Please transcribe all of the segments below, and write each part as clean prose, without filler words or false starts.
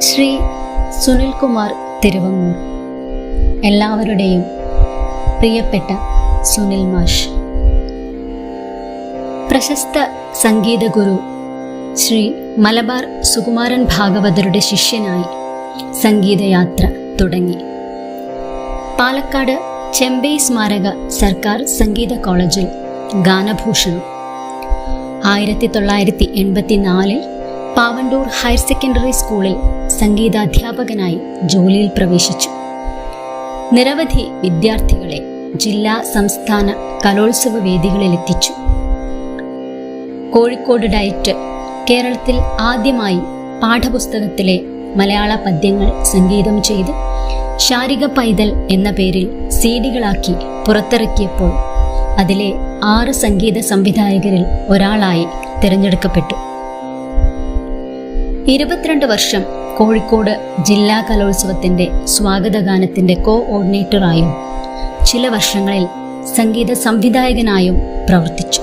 ശ്രീ സുനിൽകുമാർ തിരുവങ്ങൂർ, എല്ലാവരുടെയും പ്രിയപ്പെട്ട സുനിൽ മാഷ്. പ്രശസ്ത സംഗീത ഗുരു ശ്രീ മലബാർ സുകുമാരൻ ഭാഗവതരുടെ ശിഷ്യനായി സംഗീതയാത്ര തുടങ്ങി. പാലക്കാട് ചെമ്പൈ സ്മാരക സർക്കാർ സംഗീത കോളേജിൽ ഗാനഭൂഷണം. 1984 പാവണ്ടൂർ ഹയർ സെക്കൻഡറി സ്കൂളിൽ സംഗീതാധ്യാപകനായി ജോലിയിൽ പ്രവേശിച്ചു. നിരവധി വിദ്യാർത്ഥികളെ ജില്ലാ സംസ്ഥാന കലോത്സവ വേദികളിലെത്തിച്ചു. കോഴിക്കോട് ഡയറ്റ് കേരളത്തിൽ ആദ്യമായി പാഠപുസ്തകത്തിലെ മലയാള പദ്യങ്ങൾ സംഗീതം ചെയ്ത് ശാരിക പൈതൽ എന്ന പേരിൽ സീഡികളാക്കി പുറത്തിറക്കിയപ്പോൾ അതിലെ 6 സംഗീത സംവിധായകരിൽ ഒരാളായി തിരഞ്ഞെടുക്കപ്പെട്ടു. 22 വർഷം കോഴിക്കോട് ജില്ലാ കലോത്സവത്തിന്റെ സ്വാഗതഗാനത്തിന്റെ കോഓർഡിനേറ്ററായും ചില വർഷങ്ങളിൽ സംഗീത സംവിധായകനായും പ്രവർത്തിച്ചു.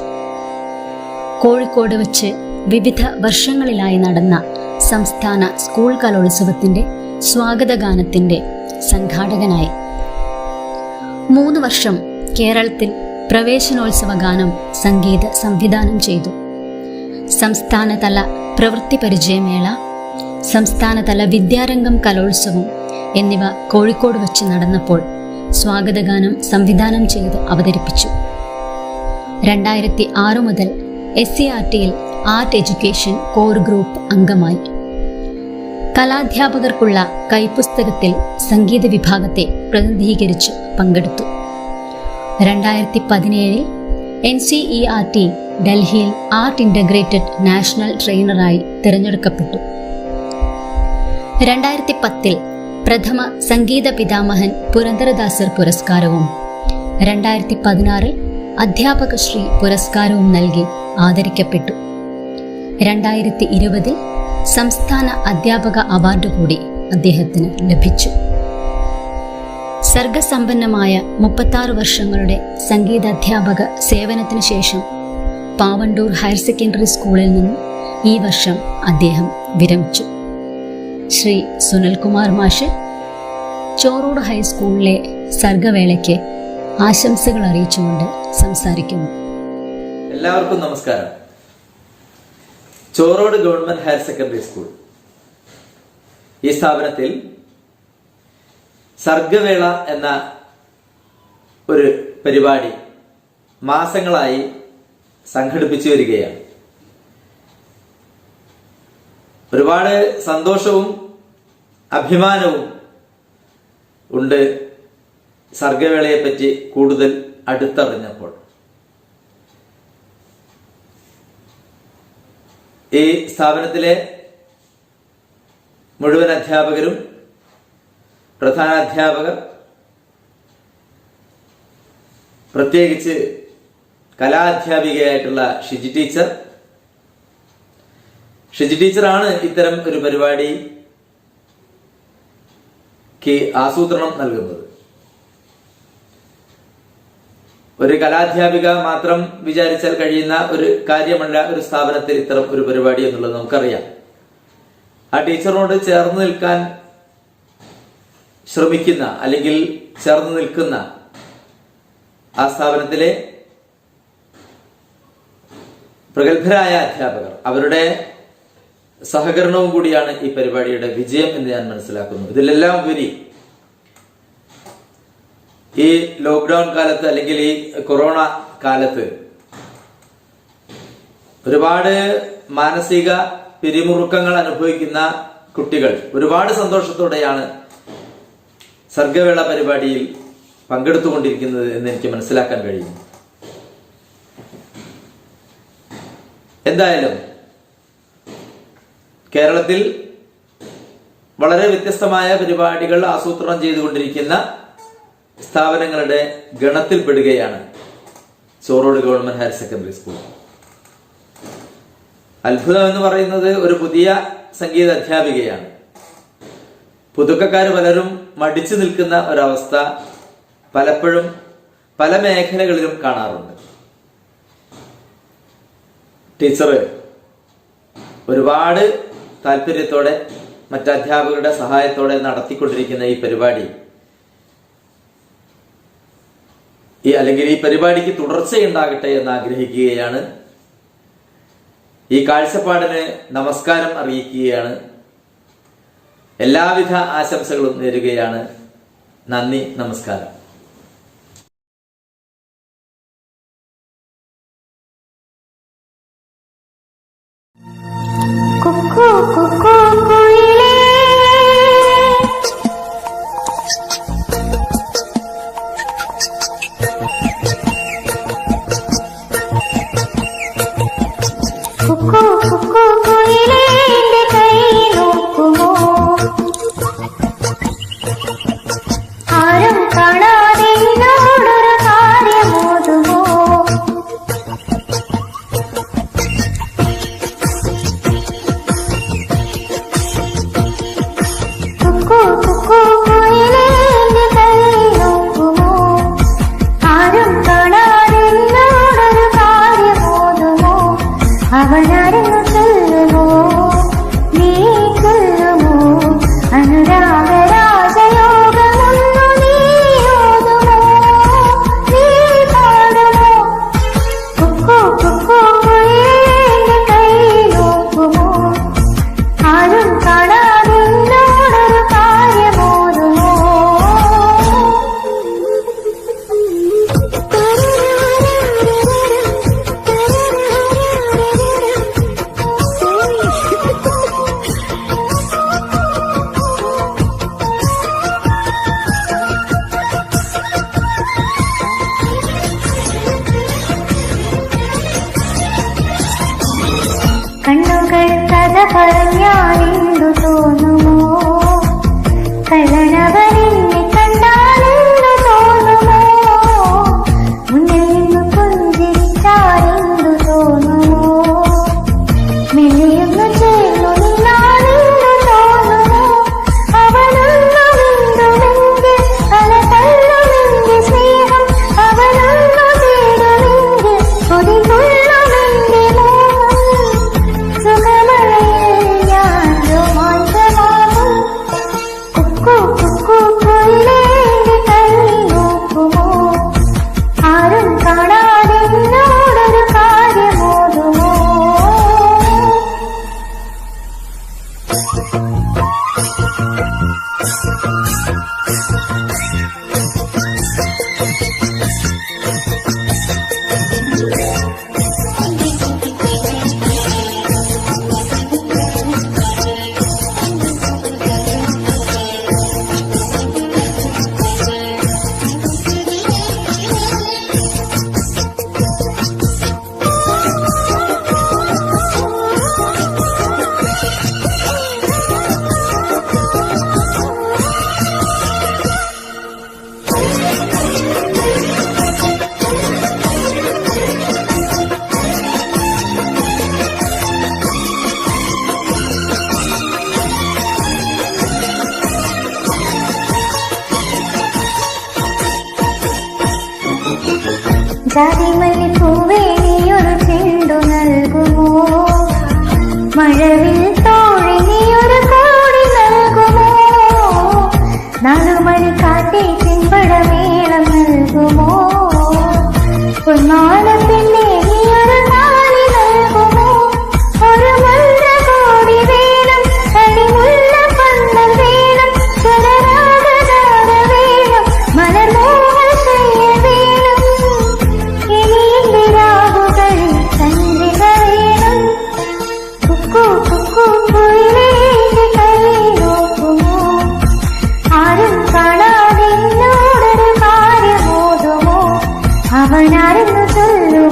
കോഴിക്കോട് വച്ച് വിവിധ വർഷങ്ങളിലായി നടന്ന സംസ്ഥാന സ്കൂൾ കലോത്സവത്തിന്റെ സ്വാഗതഗാനത്തിന്റെ സംഘാടകനായി. 3 വർഷം കേരളത്തിൽ പ്രവേശനോത്സവ ഗാനം സംഗീത സംവിധാനം ചെയ്തു. സംസ്ഥാനതല പ്രവൃത്തി പരിചയമേള, സംസ്ഥാനതല വിദ്യാരംഗം കലോത്സവം എന്നിവ കോഴിക്കോട് വച്ച് നടന്നപ്പോൾ സ്വാഗതഗാനം സംവിധാനം ചെയ്ത് അവതരിപ്പിച്ചു. 2006 മുതൽ SCERTയിൽ ആർട്ട് എഡ്യൂക്കേഷൻ കോർ ഗ്രൂപ്പ് അംഗമായി. കലാധ്യാപകർക്കുള്ള കൈപ്പുസ്തകത്തിൽ സംഗീത വിഭാഗത്തെ പ്രതിനിധീകരിച്ച് പങ്കെടുത്തു. 2017 NCERT ഡൽഹിയിൽ ആർട്ട് ഇൻ്റഗ്രേറ്റഡ് നാഷണൽ ട്രെയിനറായി തിരഞ്ഞെടുക്കപ്പെട്ടു. 2010 പ്രഥമ സംഗീത പിതാമഹൻ പുരന്ദരദാസർ പുരസ്കാരവും 2016 അധ്യാപകശ്രീ പുരസ്കാരവും നൽകി ആദരിക്കപ്പെട്ടു. 2020 സംസ്ഥാന അധ്യാപക അവാർഡ് കൂടി അദ്ദേഹത്തിന് ലഭിച്ചു. സർഗസമ്പന്നമായ 36 വർഷങ്ങളുടെ സംഗീതാധ്യാപക സേവനത്തിനു ശേഷം പാവണ്ടൂർ ഹയർ സെക്കൻഡറി സ്കൂളിൽ നിന്നും ഈ വർഷം അദ്ദേഹം വിരമിച്ചു. ശ്രീ സുനിൽകുമാർ മാഷ് ചോറോട് ഹൈസ്കൂളിലെ സർഗവേളയ്ക്ക് ആശംസകൾ അറിയിച്ചുകൊണ്ട് സംസാരിക്കുന്നു. എല്ലാവർക്കും നമസ്കാരം. ചോറോട് ഗവൺമെന്റ് ഹയർ സെക്കൻഡറി സ്കൂൾ ഈ സ്ഥാപനത്തിൽ സർഗവേള എന്ന ഒരു പരിപാടി മാസങ്ങളായി സംഘടിപ്പിച്ചു വരികയാണ്. ഒരുപാട് സന്തോഷവും അഭിമാനവും ഉണ്ട് സർഗവേളയെ പറ്റി കൂടുതൽ അടുത്തറിഞ്ഞപ്പോൾ. ഈ സ്ഥാപനത്തിലെ മുഴുവൻ അധ്യാപകരും, പ്രധാനാധ്യാപകർ, പ്രത്യേകിച്ച് കലാധ്യാപികയായിട്ടുള്ള ഷിജി ടീച്ചറാണ് ഇത്തരം ഒരു പരിപാടിക്ക് ആസൂത്രണം നൽകുന്നത്. ഒരു കലാധ്യാപിക മാത്രം വിചാരിച്ചാൽ കഴിയുന്ന ഒരു കാര്യമല്ല ഒരു സ്ഥാപനത്തിൽ ഇത്തരം ഒരു പരിപാടി എന്നുള്ളത് നമുക്കറിയാം. ആ ടീച്ചറിനോട് ചേർന്ന് നിൽക്കാൻ ശ്രമിക്കുന്ന അല്ലെങ്കിൽ ചേർന്ന് നിൽക്കുന്ന ആ സ്ഥാപനത്തിലെ പ്രഗത്ഭരായ അധ്യാപകർ, അവരുടെ സഹകരണവും കൂടിയാണ് ഈ പരിപാടിയുടെ വിജയം എന്ന് ഞാൻ മനസ്സിലാക്കുന്നു. ഇതിലെല്ലാം ഉപരി ഈ ലോക്ക്ഡൌൺ കാലത്ത് അല്ലെങ്കിൽ ഈ കൊറോണ കാലത്ത് ഒരുപാട് മാനസിക പിരിമുറുക്കങ്ങൾ അനുഭവിക്കുന്ന കുട്ടികൾ ഒരുപാട് സന്തോഷത്തോടെയാണ് സർഗവേള പരിപാടിയിൽ പങ്കെടുത്തുകൊണ്ടിരിക്കുന്നത് എന്ന് എനിക്ക് മനസ്സിലാക്കാൻ കഴിയുന്നു. എന്തായാലും കേരളത്തിൽ വളരെ വ്യത്യസ്തമായ പരിപാടികൾ ആസൂത്രണം ചെയ്തുകൊണ്ടിരിക്കുന്ന സ്ഥാപനങ്ങളുടെ ഗണത്തിൽപ്പെടുകയാണ് ചോറോട് ഗവൺമെന്റ് ഹയർ സെക്കൻഡറി സ്കൂൾ. അത്ഭുതം എന്ന് പറയുന്നത് ഒരു പുതിയ സംഗീത അധ്യാപികയാണ്. പുതുക്കക്കാർ പലരും മടിച്ചു നിൽക്കുന്ന ഒരവസ്ഥ പലപ്പോഴും പല മേഖലകളിലും കാണാറുണ്ട്. ടീച്ചർ ഒരുപാട് താല്പര്യത്തോടെ മറ്റധ്യാപകരുടെ സഹായത്തോടെ നടത്തിക്കൊണ്ടിരിക്കുന്ന ഈ പരിപാടി അല്ലെങ്കിൽ ഈ പരിപാടിക്ക് തുടർച്ചയുണ്ടാകട്ടെ എന്ന് ആഗ്രഹിക്കുകയാണ്. ഈ കാഴ്ചപ്പാടിന് നമസ്കാരം അറിയിക്കുകയാണ്. എല്ലാവിധ ആശംസകളും നേരുകയാണ്. നന്ദി, നമസ്കാരം. കണ്ണുകൾ കഥ പറഞ്ഞാലെന്തു തോന്നുമോ, കള്ളനവനെന്നെ കണ്ടാലെന്തു തോന്നുമോ, മുന്നിൽ നിന്ന് പുഞ്ചിരിച്ചാലെന്തു തോന്നുമോ, മെല്ലിയൊന്നു ചേർന്നു നിന്നാലെന്തു തോന്നുമോ, അവനൊന്നുമെന്തുമെങ്കിൽ പല തള്ളുമെന്റെ സ്നേഹം, അവനൊന്നു തേടുമെങ്കിൽ കൊതികൊള്ളുമെന്റെ മോഹം, സുഖമഴയിൽ ഞാൻ രോമാഞ്ചമാകും. കുക്കു കുക്കു കുയിലേന്റെ കണ്ണിൽ നോക്കുമോ, ആരും കാണാതെ എന്നോടൊരു കാര്യമോതുമോ. ജാതിമല്ലിപ്പൂവേ നീയൊരു ചെണ്ടു നൽകുമോ, മഴവിൽ തോഴി നീയൊരു കോടി നൽകുമോ, 4 മണിക്കാറ്റെ ചെമ്പടമേളം നൽകുമോ, പൊന്മാലപ്പിന്നെ നീയൊരു താലി നൽകുമോ, ഒരു മന്ത്രകോടി വേണം, തടിമുല്ല പന്തൽ വേണം, സ്വരരാഗധാര വേണം, മലർമോഹശയ്യ വേണം, ഇനിയെന്റെ രാവുകളിൽ ചന്ദ്രിക വേണം. കുക്കു കുക്കു കുയിലേന്റെ കയ്യിൽ നോക്കുമോ, ആരും കാണാതെ എന്നോടൊരു കാര്യമോതുമോ, അവനാരെന്നു ചൊല്ലുമോ.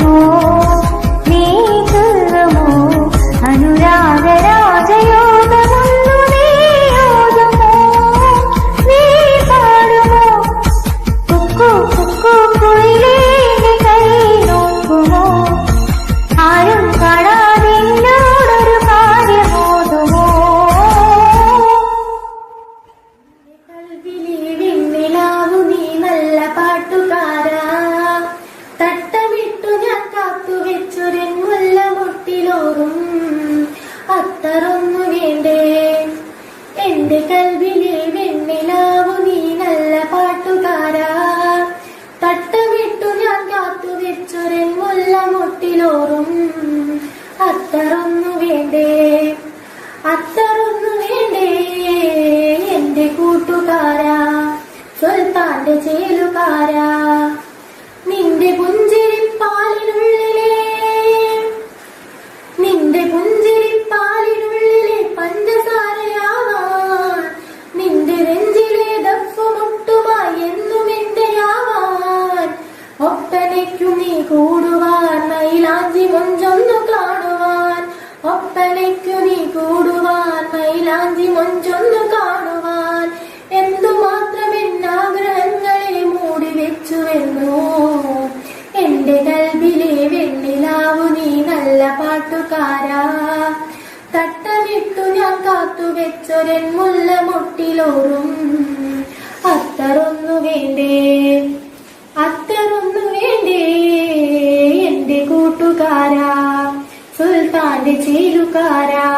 എന്റെ കൽവിലെ വെണ്ണിലാവു നീ നല്ല പാട്ടുകാരാ. തട്ടമിട്ടു ഞാൻ കാത്തു വെച്ചൊരൻ മുല്ല മുട്ടിലോറും അത്തറൊന്നു വേണ്ടേ, അത്തറൊന്നു വേണ്ടേ എന്റെ കൂട്ടുകാരാ, സുൽത്താന്റെ ചേലുകാരാ. നിന്റെ പുഞ്ചിരിപ്പാലിനുള്ളിലെ, നിന്റെ പുഞ്ചിരിപ്പാലിനുള്ളിലെ പഞ്ചസാരയാവാൻ, നിന്റെ നെഞ്ചിലെ ദഫ്ഫുമുട്ടുമായി എന്നും എന്റെയാവാൻ. ഒപ്പനയ്ക്കു നീ കൂടുവാൻ, മൈലാഞ്ചി മൊഞ്ചൊന്നു കാണുവാൻ. ഒപ്പനയ്ക്കു നീ കൂടുവാൻ, മൈലാഞ്ചി മൊഞ്ചൊന്നു കാണുവാൻ. എന്തുമാത്രം എന്നാഗ്രഹങ്ങളെ മൂടി വെച്ചുവെന്നോ എന്റെ കൽബിലെ വെണ്ണിലാവു നീ നല്ല പാട്ടുകാരാ. തട്ടമിട്ടു ഞാൻ കാത്തു വെച്ചൊരൻ മുല്ല മുട്ടിലോറും അത്തറൊന്നു വേണ്ടേ, അത്തറൊന്നു വേണ്ടേ എന്റെ കൂട്ടുകാരാ, സുൽത്താന്റെ ചേലുകാരാ.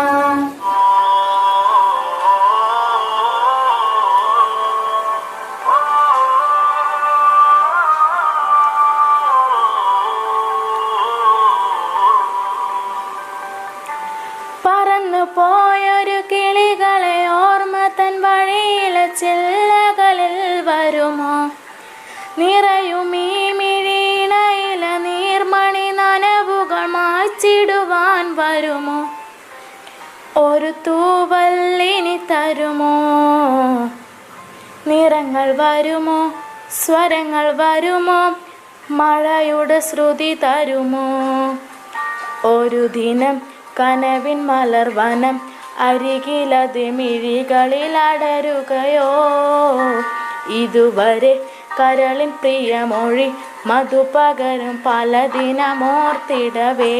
പറന്നു പോയൊരു കിളികളെ ഓർമ്മ തൻ വഴിയിലെ ചില്ലകളിൽ വരുമോ? നിറയും ഈ മിഴിയിണയിലെ നീർമണി നനവുകൾ മായ്ച്ചിടുവാൻ വരുമോ? ഒരു തൂവല്ലിനി തരുമോ? നിറങ്ങൾ വരുമോ? സ്വരങ്ങൾ വരുമോ? മഴയുടെ ശ്രുതി തരുമോ? ഒരു ദിനം കനവിൻ മലർവനം അരികിലത് മിഴികളിൽ അടരുകയോ? ഇതുവരെ കരളിൻ പ്രിയമൊഴി മധുപകരും പല ദിനമോർത്തിടവേ.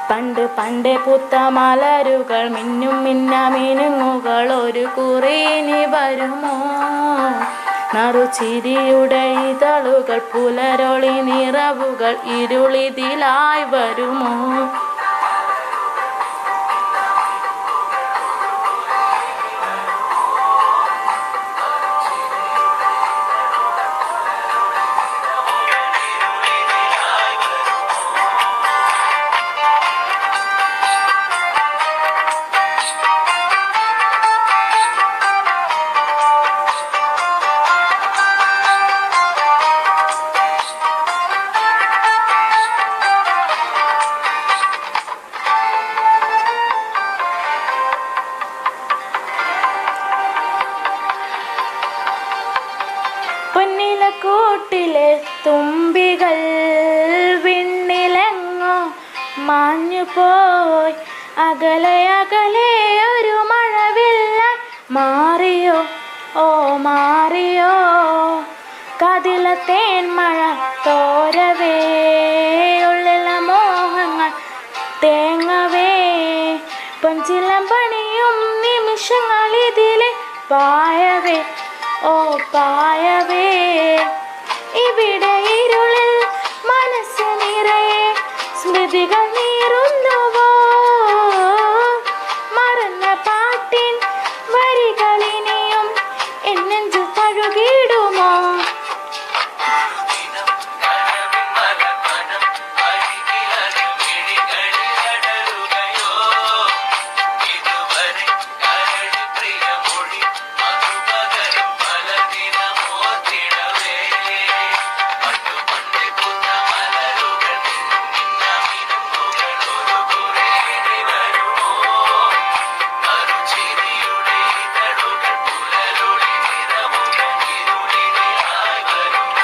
പണ്ട് പണ്ടേ പുത്ത മലരുകൾ മിന്നും മിന്നുകൾ ഒരു കുറിനി വരുമോ? നറുചിരിയുടെ ഇതളുകൾ പുലരൊളി നിറവുകൾ ഇരുളിതിലായി വരുമോ? പൊന്നിലക്കൂട്ടിലെ തുമ്പികൾ വിണ്ണിലെങ്ങോ മാഞ്ഞുപോയി. അകലെ അകലെ ഒരു മഴവില്ല മാറിയോ, ഓ മാറിയോ? കാതിലെ തേൻമഴ തോരവേ, ഉള്ളിലെ മോഹങ്ങൾ തേങ്ങവേ. പൊഞ്ചിലം പണിയും നിമിഷങ്ങളിതിലെ പായവേ, ഓ പായവേ. ഇവിടെ ഇരുളിൽ മനസ്സ് നിറയെ സ്മൃതികൾ നീറുന്നുവോ? മറന്ന പാട്ടിൻ വരികളിനിയും എന്നെഞ്ചു കഴുകിടുമോ?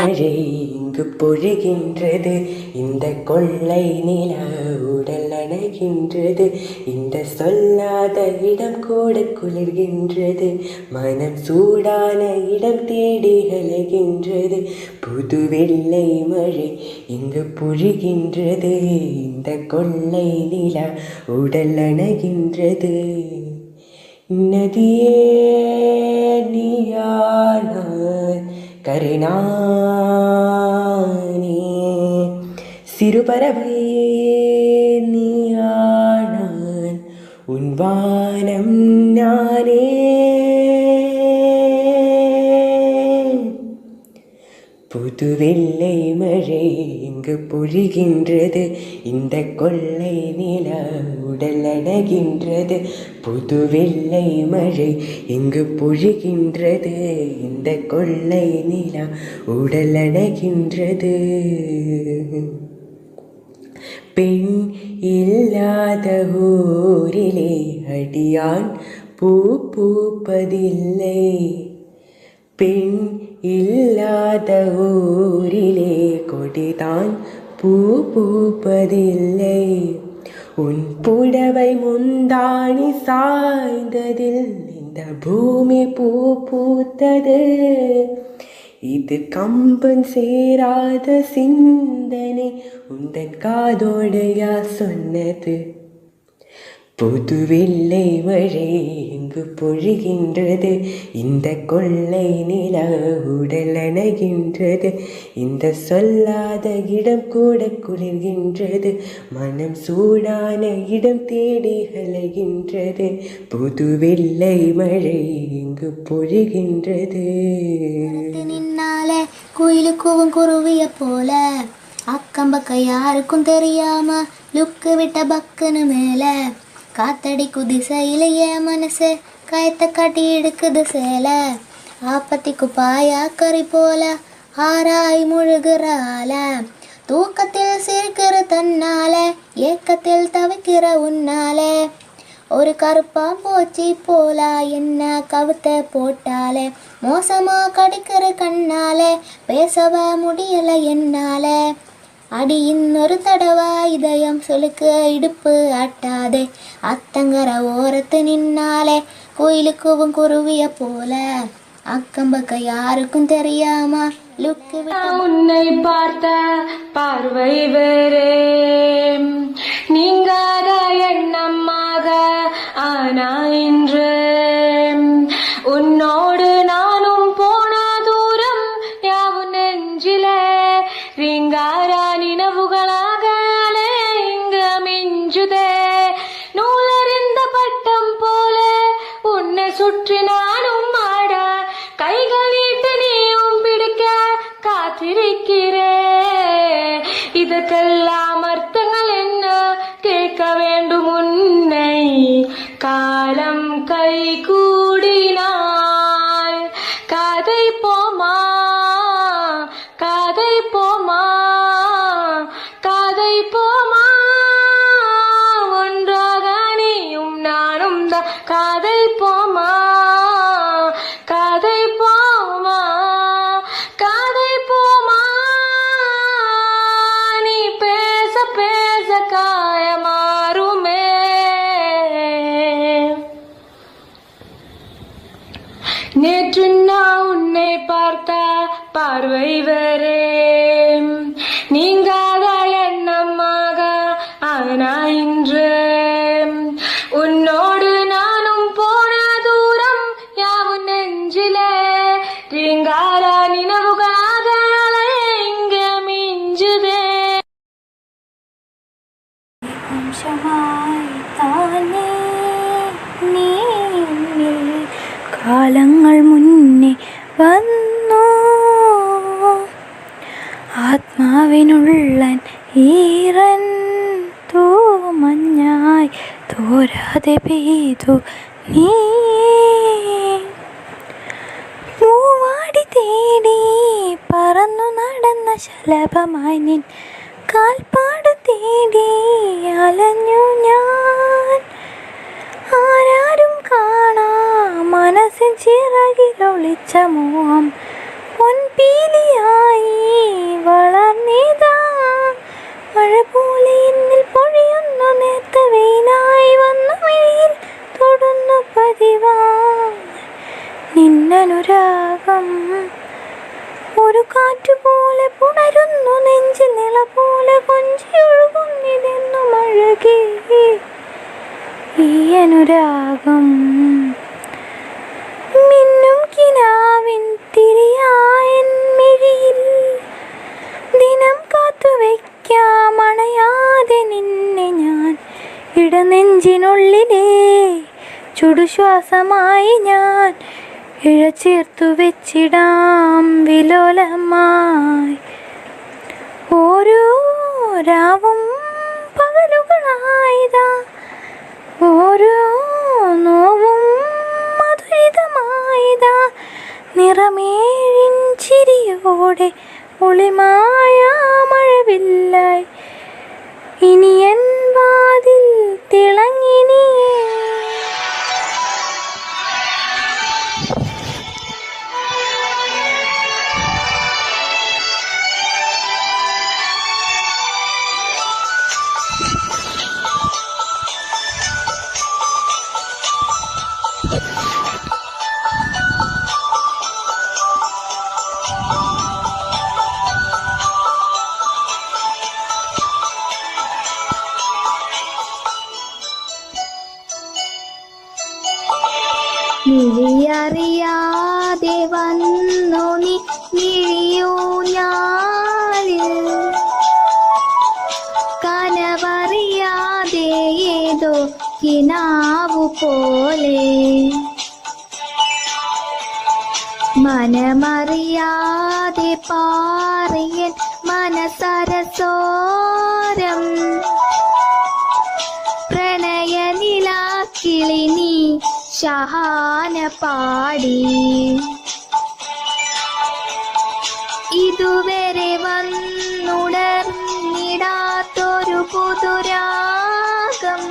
மழை இங்கு பொழிகின்றது, இந்த கொள்ளை நிலா உடல் அணைகின்றது. இந்த சொல்லாத இடம் கூட குளிர்கின்றது, மனம் சூடான இடம் தேடி அலைகின்றது. புது வெள்ளை மழை இங்கு பொழிகின்றது, இந்த கொள்ளை நிலா உடல் அணைகின்றது. நதியே நீயானான் கருணானே, சிறுபறவை நீயானான் உன் வானம் நானே. புது வெள்ளை மழை இங்கு பொழிகின்றது, இந்த கொள்ளை நிலா உடல் அடகின்றது. புது வெள்ளை மழை இங்கு பொழிகின்றது, இந்த கொள்ளை நிலா உடல் அடகின்றது. பெண் இல்லாத ஊரிலே அடியான் பூ பூப்பதில்லை, பெண் இல்லாத ஊரிலே கொடிதான் பூ பூப்பதில்லை. உன் புடவை முந்தாணி சாய்ந்ததில் இந்த பூமி பூ பூத்தது. இது கம்பன் சேராத சிந்தனை உந்தன் காதோடையா சொன்னது. புது வெள்ளை மழை இங்கு பொழிகின்றது, இந்த கொள்ளை நிலா உடல் அணைகின்றது. இந்த சொல்லாத இடம் கூட குளிர்கின்றது, மனம் சூடான இடம் தேடி அலைகின்றது. புது வெள்ளை மழை இங்கு பொழிகின்றது. நின்னாலே குயிலுக்கும் குருவிய போல, அக்கம் பக்கம் யாருக்கும் தெரியாம லுக்கு விட்ட பக்குன்னு மேல காத்தடிக்கு திசையிலேயே மனசு கயத்தை காட்டி எடுக்குது சேல. ஆப்பத்திக்கு பாயா கறி போல ஆராய் முழுகிறால, தூக்கத்தில் சிரிக்கிற தன்னால ஏக்கத்தில் தவிக்கிற உன்னாலே. ஒரு கருப்பாம் போச்சி போலா என்ன கவுத்த போட்டாலே, மோசமா கடிக்கிற கண்ணாலே பேசவ முடியல என்னாலே. அடி இன்னொரு தடவா இதயம் சொலுக்கு இடுப்பு ஆட்டாதே, அத்தங்கர ஓரத்து நின்னாலே குயிலுக்கும் குருவிய போல, அக்கம் பக்கம் யாருக்கும் தெரியாம லுக்கு. உன்னை பார்த்த பார்வை வேறே, நீங்காத எண்ணமாக ஆனா இன்று. உன்னோடு நானும் போன தூரம் யாவும் நெஞ்சிலே, ரீங்காரா நினைவுகளாக இங்க மிஞ்சுதே. நூலறிந்த பட்டம் போல உன்னை சுற்றி நானும் ஆட, கைகள் நீட்டு நீயும் பிடிக்க காத்திருக்கிறே. இதற்கெல்லாம் அர்த்தங்கள் என்ன கேட்க வேண்டும் உன்னை, காலம் கை கூடினால் காதை போமா, காதை போமா, காதை போமா. ஒன்றாக நீயும் நானும் தான் காதை போமா, காதை போமா, காதை போமா. நீ பேச பேச காயமாறுமே. நேற்று நான் உன்னை பார்த்த பார்வை வரே, நீங்காத எண்ணமாக ஆனா இன்று. உன்னோடு நானும் போன தூரம் யாவும் நெஞ்சிலே, ரீங்கார நினைவுகளாக இங்க மிஞ்சுதே. தானே நீ കാലങ്ങൾ മുന്നേ വന്നു, ആത്മാവിനുള്ളൻ ഈറൻ തൂമഞ്ഞായി തോരാതെ പെയ്തു നീ. പൂവാടി തേടി പറന്നു നടന്ന ശലഭമായി നിൻ കാൽപ്പാട് തേടി അലഞ്ഞു ഞാൻ. ആരാരും കാണാ മനസ്സിൻ ചിറകിലൊളിച്ച മോഹം പൊൻപീലിയായി വളർന്നിതാ. മഴ പോലെ എന്നിൽ പൊഴിയുന്നു നേർത്ത വെയിലായി വന്നു മിഴിയിൽ തൊടുന്നു പതിവാ നിന്നനുരാഗം. ഒരു കാറ്റുപോലെ പുണരുന്നു നെഞ്ചിൽ നിള പോലെ കൊഞ്ചിയൊഴുകുന്നിതെന്നു മഴകേ ഈ അനുരാഗം. മിന്നും കിനാവിൻ തിരിയായൻ മിഴിയിൽ ദിനം കാത്തുവയ്ക്കാം അണയാതെ നിന്നെ ഞാൻ. ഇടനെഞ്ചിനുള്ളിലെ ചുടുശ്വാസമായി ഞാൻ ഇഴചേർത്തു വെച്ചിടാം വിലോലമായി. ഓരോ രാവും പകലുകളായിതാ, ഓരോ നോവും മധുരിതമായിതാ. നിറമേഴിൻ ചിരിയോടെ ഒളിമായ മഴവില്ലായി ഇനി എൻ വാതിൽ തിളങ്ങിനിയേ. മിഴിയറിയാതെ വന്നു നീ മിഴിയൂഞ്ഞാലിൽ, കനവറിയാതെ ഏതോ കിനാവു പോലെ, മനമറിയാതെ പാറിയൻ മനസരസോരം, പ്രണയനിലാക്കിളി നീ ഷഹാന പാടി. ഇതുവരെ വന്നുണർന്നിടാത്തൊരു പുതുരാഗം,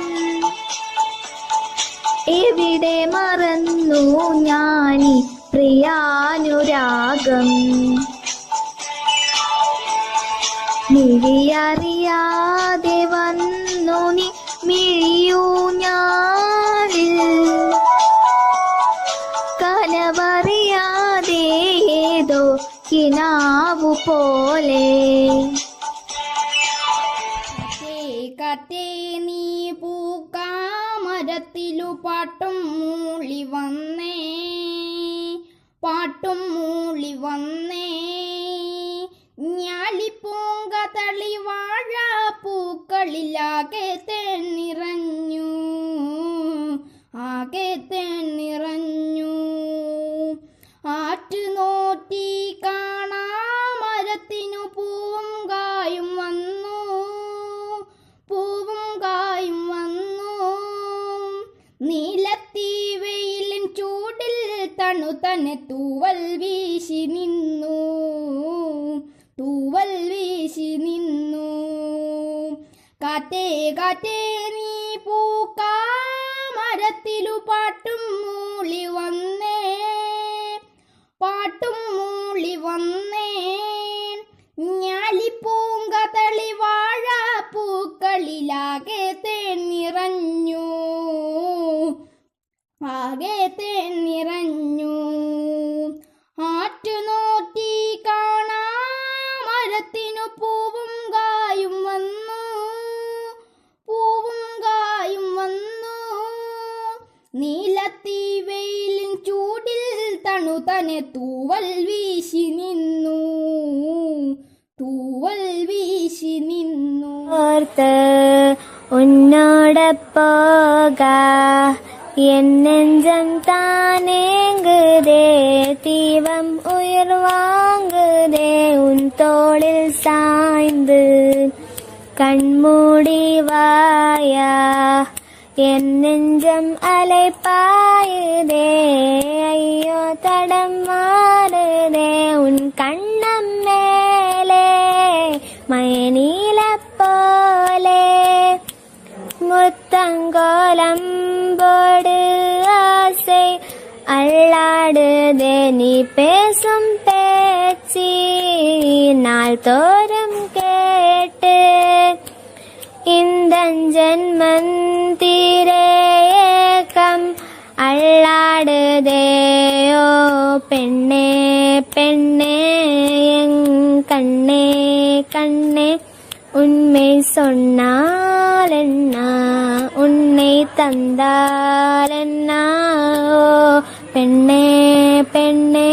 എവിടെ മറന്നു ഞാനീ പ്രിയാനുരാഗം. മിഴിയറിയാതെ വന്നു നീ മിഴിയൂഞ്ഞാലിൽ, കനവറിയാതെ ഏതോ കിനാവു പോലെ. കത്തേ നീ പൂക്കാമരത്തിലു പാട്ടും മൂളി വന്നേ, പാട്ടും മൂളി വന്നേ. ഞാലിപ്പൂങ്കതളി വാഴ പൂക്കളിലാകെ തേൻ നിറഞ്ഞു, ആകെ തേൻ നിറഞ്ഞു. ആറ്റു നോറ്റി കാണാമരത്തിനു പൂവും കായും വന്നു, പൂവും കായും വന്നു. നീലത്തീ വെയിലിൻ ചൂടിൽ തണുതന്നെ തൂവൽ വീശി നിന്നു, തൂവൽ വീശി നിന്നു. കാറ്റേ കാറ്റേ നീ പൂക്കാമരത്തിലു പാട്ടും മൂളി വന്നേ, പാട്ടും മൂളി വന്നേ. ഞാലിപ്പൂങ്കതളി വാഴ പൂക്കളിലാകെ തേൻ നിറഞ്ഞു, ആകെ തേൻ നിറഞ്ഞു. ആറ്റു നോറ്റി കാണാമരത്തിനു പൂവും കായും വന്നു, പൂവും കായും വന്നു. നീലത്തീ വെയിലിൻ ചൂടിൽ തണുതനെ തൂവൽ വീശി നിന്നു, തൂവൽ വീശി നിന്നു. ഓർത്ത് ഉന്നോടപ്പോക என் நெஞ்சம் தானேங்குதே, தீவம் உயிர் வாங்குதே உன் தோளில் சாய்ந்து. கண்மூடி வாயா என் நெஞ்சம் அலைப்பாயுதே, ஐயோ தடம் மாறுதே உன் கண்ணம் மேலே மயநீல போலே. முத்தங்கோலம் போடு ஆசை அள்ளாடுதே நீ பேசும் பேச்சி, நாள் தோறும் கேட்டு இந்த ஜென்மன் தீரேக்கம் அள்ளாடுதே. ஓ பெண்ணே பெண்ணே என் கண்ணே கண்ணே, உண்மை சொன்னால் என்ன, உன்னை தந்தால் என்ன. ஓ பெண்ணே பெண்ணே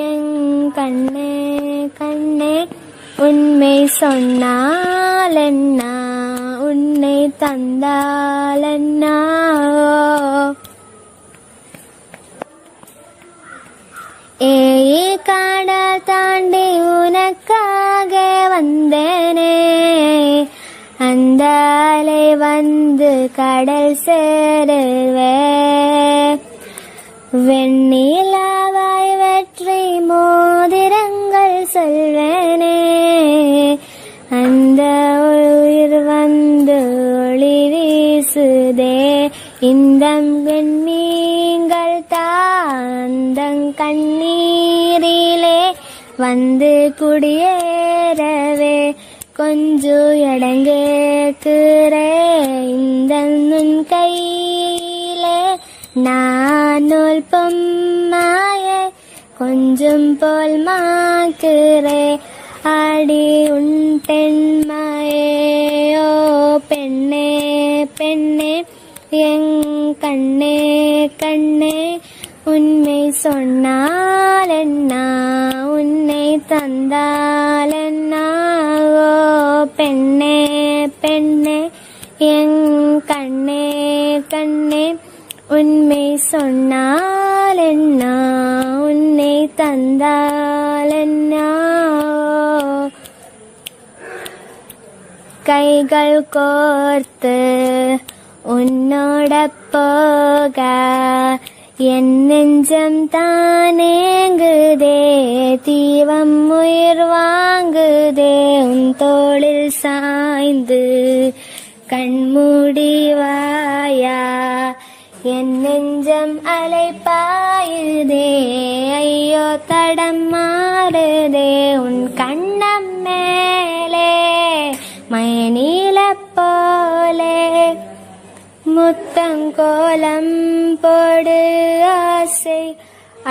என் கண்ணே கண்ணே, உண்மை சொன்னால் என்ன, உன்னை தந்தால் என்ன. ഈ കടൽ താണ്ടി ഉനക്കാകെ വந்தேனே அந்த அலை வந்து கடல் சேருவே வெண்ணிலாவாய் வெற்றி மோதிரங்கள் சொல்வேனே அந்த உயிர் வந்து ஒளி வீசுதே இந்தம் வெண்மீன்கள் தாந்தங் கண்ணீரிலே வந்து குடியேறவே கொஞ்சம் இடங்கேக்குறே இந்த நுண் கையிலே நான் நூல் பொம்மாயே கொஞ்சம் போல் மாக்குறே ஆடி உன் பெண்மாயோ பெண்ணே பெண்ணே என் கண்ணே கண்ணே உண்மை சொன்னால் என்ன உன்னை தந்தால் என்ன ஓ பெண்ணே பெண்ணே என் கண்ணே கண்ணே உண்மை சொன்னால் என்ன உன்னை தந்தால் என்ன கைகள் கோர்த்து உன்னோட போக என் நெஞ்சம் தானேங்குதே தீவம் உயிர் வாங்குதே உன் தோளில் சாய்ந்து கண்மூடி வாயா என் நெஞ்சம் அலைப்பாயுதே ஐயோ தடம் மாறுதே உன் கண்ணம் மேலே மயநீல போலே முத்தங்கோலம் போடு ஆசை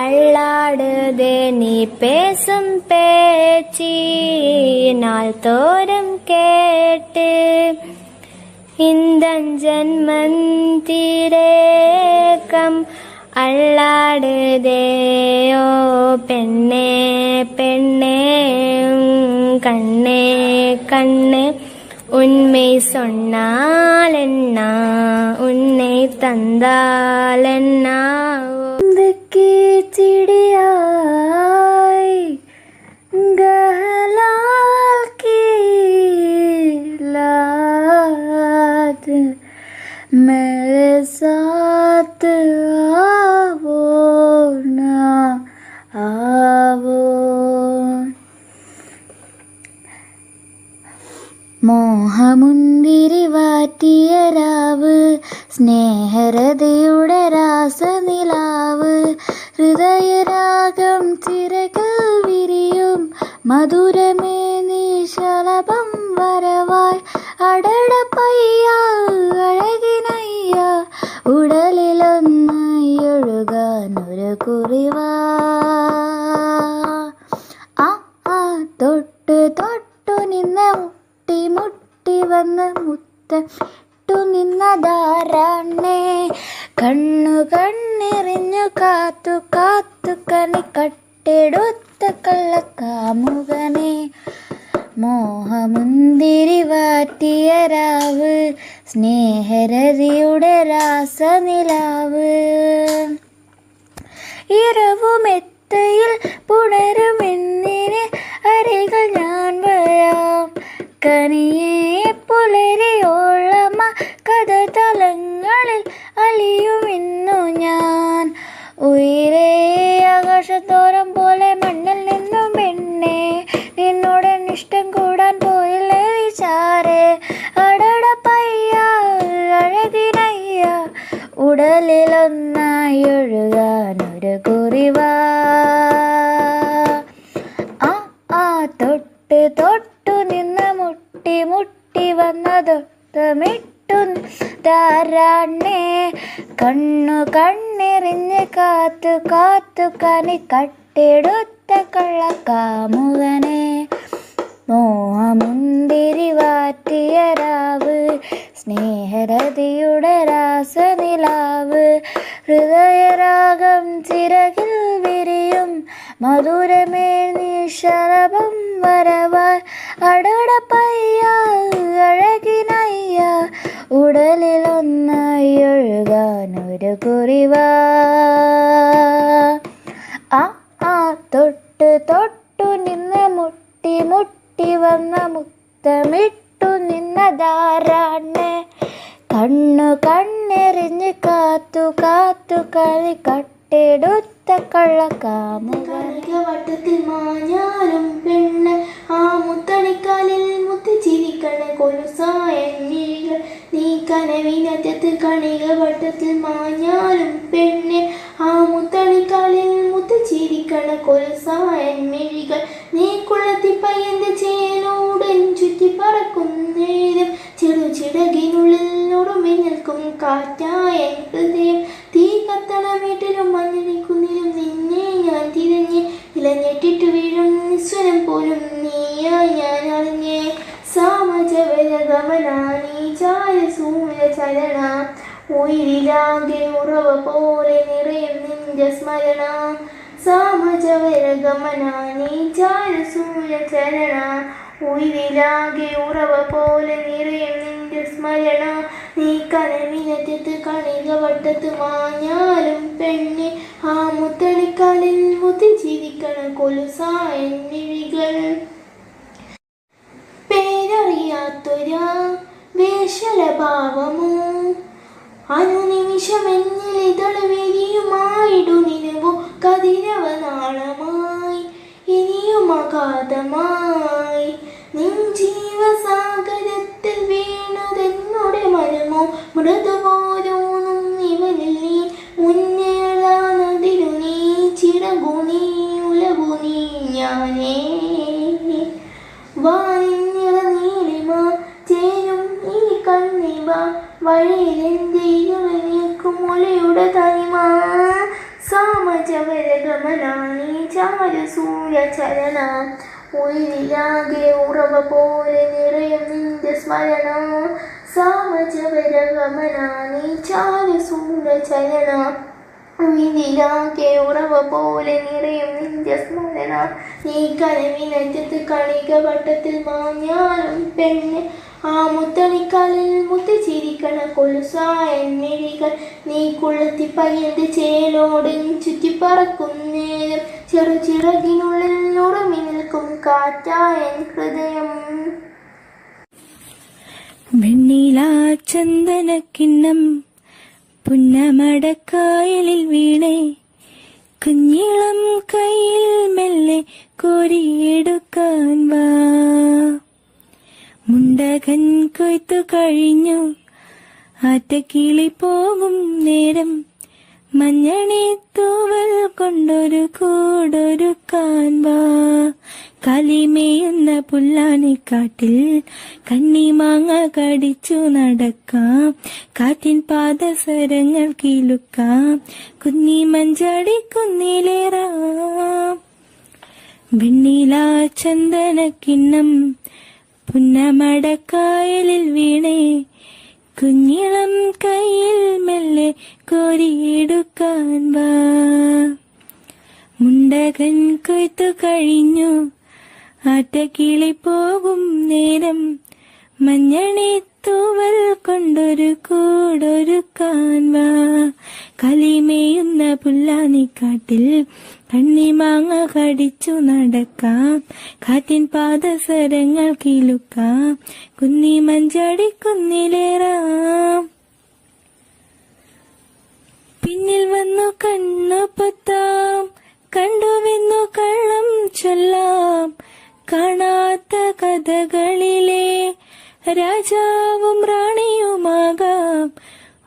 அள்ளாடுதே நீ பேசும் பேச்சி நாள் தோறும் கேட்டு இந்த ஜன்மந்திரேகம் அள்ளாடுதே ஓ பெண்ணே பெண்ணே கண்ணே கண்ணே உண்மை சொன்னால் என்ன உன்னை தந்தால் என்ன चिड़ियाई गहलाल की लात मेरे साथ आवो ना आवो മോഹമുന്തിരി വാറ്റിയ രാവ് സ്നേഹരതയുടെ രാസനിലാവ് ഹൃദയരാഗം ചിറകൾ വിരിയും മധുരമേ നിശലഭം വരവായി അടട പയ്യ അഴകിനയ്യ ഉടലിലൊന്നായി ഒഴുകാനൊരു കുറിവാ ആ തൊട്ട് തൊട്ടു നിന്ന മുട്ടി മുട്ടി വന്ന് മുത്തട്ടു നിന്നതാരാണേ കണ്ണു കണ്ണെറിഞ്ഞു കാത്തു കാത്തു കണി കട്ടെടുത്ത കള്ളക്കാമുകനെ മോഹമുന്തിരി വാറ്റിയ രാവ് സ്നേഹരതിയുടെ രാസനിലാവ് ഇരവുമെത്തയിൽ പുണരുമെന്നിനെ അരികൾ ഞാൻ വരാം കനിയെ പുലരിയോളമ കഥതലങ്ങളിൽ അലിയുമിന്നു ഞാൻ ഉയരേ ആകാശത്തോരം പോലെ മണ്ണിൽ നിന്നും പെണ്ണെ നിന്നോട് ഇഷ്ടം കൂടാൻ പോയില്ലേ വിചാരേ അടട പയ്യ അഴകിനയ്യ ഉടലിലൊന്നായി ഒഴുകാനൊരു കുറിവാ ആ തൊട്ട് തൊട്ടു നിന്ന് മുട്ടി മുട്ടി വന്നതൊട്ടമിട്ടു താരാണേ കണ്ണു കണ്ണെറിഞ്ഞ് കാത്തു കാത്തു കനി കട്ടെടുത്ത കള്ളക്കാമുകനെ മോഹമുന്തിരി വാറ്റിയ രാവ് സ്നേഹരതിയുടെ രാസനിലാവ് ഹൃദയരാഗം ചിറകിൽ വിരിയും മധുരമേ നിശലഭം വരവായി അടട പയ്യ അഴകിനയ്യ ഉടലിലൊന്നായി ഒഴുകാനൊരു കുറിവാ ആ മുത്തക്കള്ളക്കാമുക വട്ടത്തിൽ മാഞ്ഞാലും പെണ്ണ് ആ മുത്തണിക്കാലിൽ മുത്തിച്ചിരിക്കണ കൊലുസായ മിഴികൾ നീ കനവിനറ്റത്ത് കണിക വട്ടത്തിൽ മാഞ്ഞാലും പെണ്ണ് ആ മുത്തണിക്കാലിൽ മുത്തിച്ചിരിക്കണ കൊലുസായ മിഴികൾ നീ കുളത്തി പയ്യന്റെ ചേലോടൻ ചുറ്റി പറക്കുന്നേരം ചെറുചിടകിനുള്ളിൽ ഒടുമി നിൽക്കും കാറ്റായ ഹൃദയം തീ കത്തണ വീട്ടിലും മഞ്ഞിരിക്കുന്നിലും നിന്നെ ഞാൻ തിരഞ്ഞ് ഇലഞ്ഞെട്ടിട്ട് വീഴും നിസ്വരം പോലും നീയായി ഞാൻ അറിഞ്ഞേ സാമജവരഗമനാനീ ചാരസൂര്യ ചരണ ഉയിരിലാകെ ഉറവ പോലെ നിറയും നിന്റെ സ്മരണ സാമജവരഗമനാനീ ചാരസൂര്യ ചരണ ഉയിരിലാകെ ഉറവ പോലെ നിറയും നിന്റെ സ്മരണ നീ കനവിനറ്റത്ത് കണിക വട്ടത്ത് മാഞ്ഞാലും പെണ്ണെ ആ മുത്തണിക്കാലിൽ മുത്തിച്ചിരിക്കണ കൊലുസായ മിഴികൾ പേരറിയാത്തൊരാ വേഷലഭാവമോ അനുനിമിഷമെന്നിലിതള് വിരിയുമായിടു നിലവോ കതിരവ നാളമായി ഇനിയും അഗാധമായി നിൻ ജീവസാഗരത്തിൽ വീണതെന്നോടെ മനമോ മൃദുപോരോന്നും ഇവനിൽ നീ മുന്നേറാനതിരു നീ ചിറകു നീ ഉലകു നീ ഞാനേ വാനിന്നിറ നീളിമ ചേരും ഈ കണ്ണിമ വഴിയിലെന്റെ ഇരുവനിൽക്കും ഒലയുടെ തനിമ സാമജവരഗമനാണീ ചാരസൂര്യ ചരണ ഉയിരിലാകെ ഉറവ പോലെ നിറയും നിന്റെ സ്മരണ സാമജവരഗമനാണീ ചാരസൂര്യ ചരണ ഉയിരിലാകെ ഉറവ പോലെ നിറയും നിന്റെ സ്മരണ നീ കനവിനറ്റത്ത് കണിക വട്ടത്തിൽ മാഞ്ഞാലും പെണ്ണ് ആ മുത്തണിക്കാലിൽ മുത്തിച്ചിരിക്കണ കൊലുസായ മിഴികൾ നീ കുളത്തി പയ്യന്റെ ചേലോടൻ ചുറ്റി പറക്കുന്നേരം ചെറുചിറകിനുള്ളിൽ ഉറമി നിൽക്കും കാറ്റായ ഹൃദയം വെണ്ണില ചന്ദനക്കിണ്ണം പുന്നമടക്കായലിൽ വീണേ കുഞ്ഞിളം കയ്യിൽ മെല്ലെ കോരിയെടുക്കാൻ വാ മുണ്ടകൻ കൊയ്ത്തു കഴിഞ്ഞു ആറ്റക്കിളി പോകും നേരം മഞ്ഞണി തൂവൽ കൊണ്ടൊരു കൂടൊരുക്കാൻ വാ കലിമേയുന്ന പുല്ലാനിക്കാട്ടിൽ കണ്ണിമാങ്ങ കടിച്ചു നടക്കാം കാറ്റിൻ പാദസരങ്ങൾ കിലുക്കാം കുന്നി മഞ്ചാടി കുന്നിലേറാം വെണ്ണില ചന്ദനക്കിണ്ണം പുന്നമടക്കായലിൽ വീണേ കുഞ്ഞിളം കയ്യിൽ മെല്ലെ കോരിയെടുക്കാൻ വാ മുണ്ടകൻ കൊയ്ത്തു കഴിഞ്ഞു ആറ്റക്കിളി പോകും നേരം മഞ്ഞണി തൂവൽ കൊണ്ടൊരു കൂടൊരുക്കാൻ വാ കലിമേയുന്ന പുല്ലാനിക്കാട്ടിൽ കണ്ണിമാങ്ങ കടിച്ചു നടക്കാം കാറ്റിൻ പാദസരങ്ങൾ കിലുക്കാം കുന്നി മഞ്ചാടി കുന്നിലേറാം പിന്നിൽ വന്നു കണ്ണു പൊത്താം കണ്ടുവെന്നു കള്ളം ചൊല്ലാം കാണാത്ത കഥകളിലെ രാജാവും റാണിയുമാകാം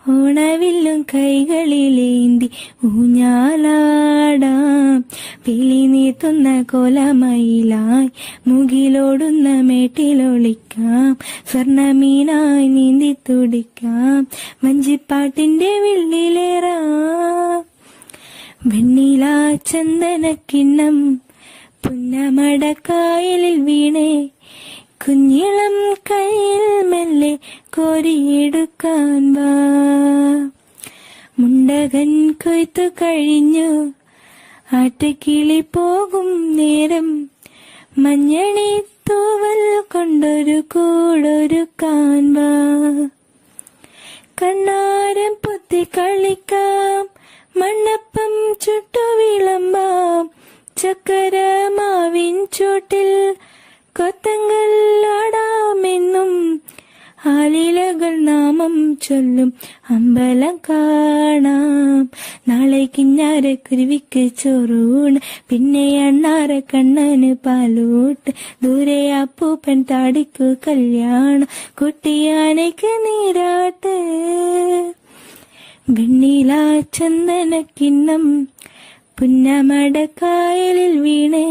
ഓണവില്ലും കൈകളിലേന്തി ഊഞ്ഞാലാടാം പിളി നീത്തുന്ന കോലമയിലായി മുകിലോടുന്ന മേട്ടിലൊളിക്കാം സ്വർണമീനായി നീന്തി തുടിക്കാം വഞ്ചിപ്പാട്ടിന്റെ വിള്ളിലേറാം വെണ്ണില ചന്ദനക്കിണ്ണം പുന്നമടക്കായലിൽ വീണേ കുഞ്ഞിളം കയ്യിൽ മെല്ലെ കോരിയെടുക്കാൻ വാ മുണ്ടകൻ കൊയ്ത്തു കഴിഞ്ഞു ആറ്റക്കിളി പോകും നേരം മഞ്ഞണി തൂവൽ കൊണ്ടൊരു കൂടൊരുക്കാൻ വാ കണ്ണാരം പൊത്തി കളിക്കാം മണ്ണപ്പം ചുട്ടു വിളമ്പാം ചക്കര മാവിൻ ചോട്ടിൽ കൊത്തങ്കല്ലാടാമെന്നും ആലിലകൾ നാമം ചൊല്ലും അമ്പലം കാണാം നാളെ കിഞ്ഞാര കുരുവിക്ക് ചോറൂണ്, പിന്നെ അണ്ണാറ കണ്ണന് പാലൂട്ട്, ദൂരെ അപ്പൂപ്പൻ താടിക്കു കല്യാണം, കുട്ടിയാനയ്ക്ക് നീരാട്ട്. വെണ്ണീല ചന്ദനക്കിണ്ണം പുന്നമടക്കായലിൽ വീണേ,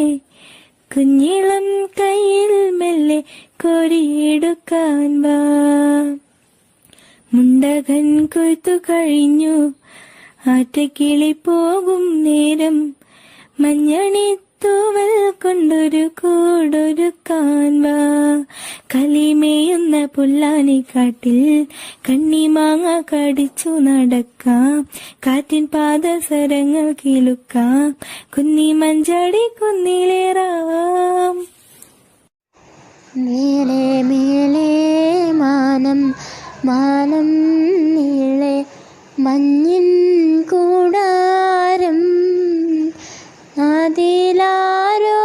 കുഞ്ഞിളം കയ്യിൽ മെല്ലെ കോരിയെടുക്കാൻ വാ. മുണ്ടകൻ കൊയ്ത്തു കഴിഞ്ഞു ആറ്റക്കിളി പോകും നേരം, മഞ്ഞണി തൂവൽ കൊണ്ടൊരു കൂടൊരുക്കാൻ വാ. കലിമേയുന്ന പുല്ലാനിക്കാട്ടിൽ കണ്ണിമാങ്ങ കടിച്ചു നടക്കാം, കാറ്റിൻ പാദസരങ്ങൾ കിളുക്കാം, കുന്നി മഞ്ചാടി കുന്നിലേറാം. മേലെ മേലെ മാനം മാനം നീളെ മഞ്ഞിൻ കൂടാരം, അതിലാരോ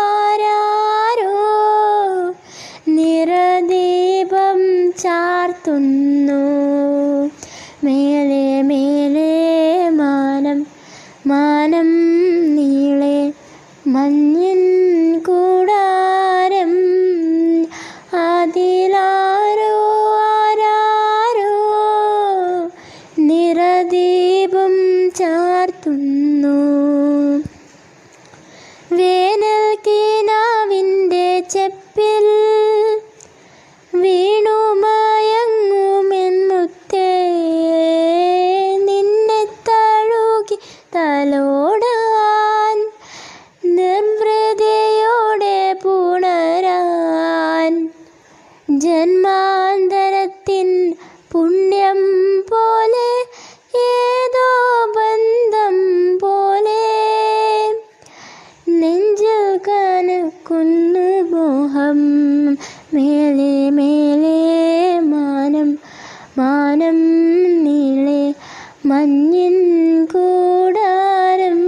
ആരാരോ നിറദീപം ചാർത്തുന്നു. മേലെ മേലെ മാനം മാനം നീളെ മഞ്ഞിൻ കൂടാരം, അതിലാരോ ആരാരോ നിറദീപം ചാർത്തുന്നു. വേനൽ കിനാവിൻ്റെ ചെപ്പിൽ വീണുമയങ്ങുമെൻ മുത്തേ, നിന്നെ തഴുകി തലോടാൻ നിർവൃതിയോടെ പുണരാൻ, ജന്മാന്തരത്തിൻ പുണ്യം പോലെ ഏതോ ബന്ധം പോലെ നെഞ്ചിൽ കനക്കുന്നു മോഹം. മേലെ മേലെ മാനം മാനം നീളെ മഞ്ഞിൻ കൂടാരം,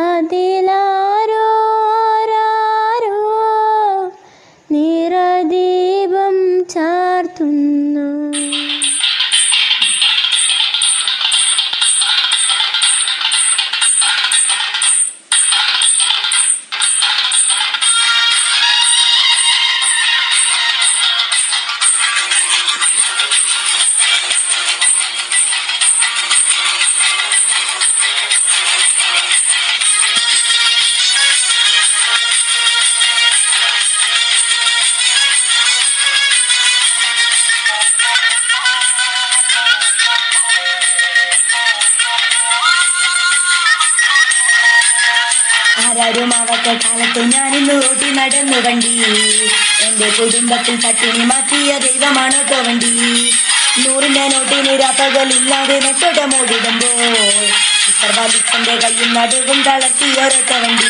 അതിലാരോ ആരാരോ നിറദീപം ചാർത്തുന്നു. ആരാരുമാവാത്ത കാലത്ത് ഞാനിന്ന് ഓടി നടന്നു വണ്ടി, എന്റെ കുടുംബത്തിൽ പട്ടിണി മാറ്റിയ ദൈവമാണോ വണ്ടി. 100-ന്റെ നോട്ടിന് രാപ്പകലില്ലാതെ നെട്ടോട്ടമോടിടുമ്പോൾ സർവാലിച്ചന്റെ കയ്യും നടുവും തളർത്തിയൊരൊറ്റ വണ്ടി.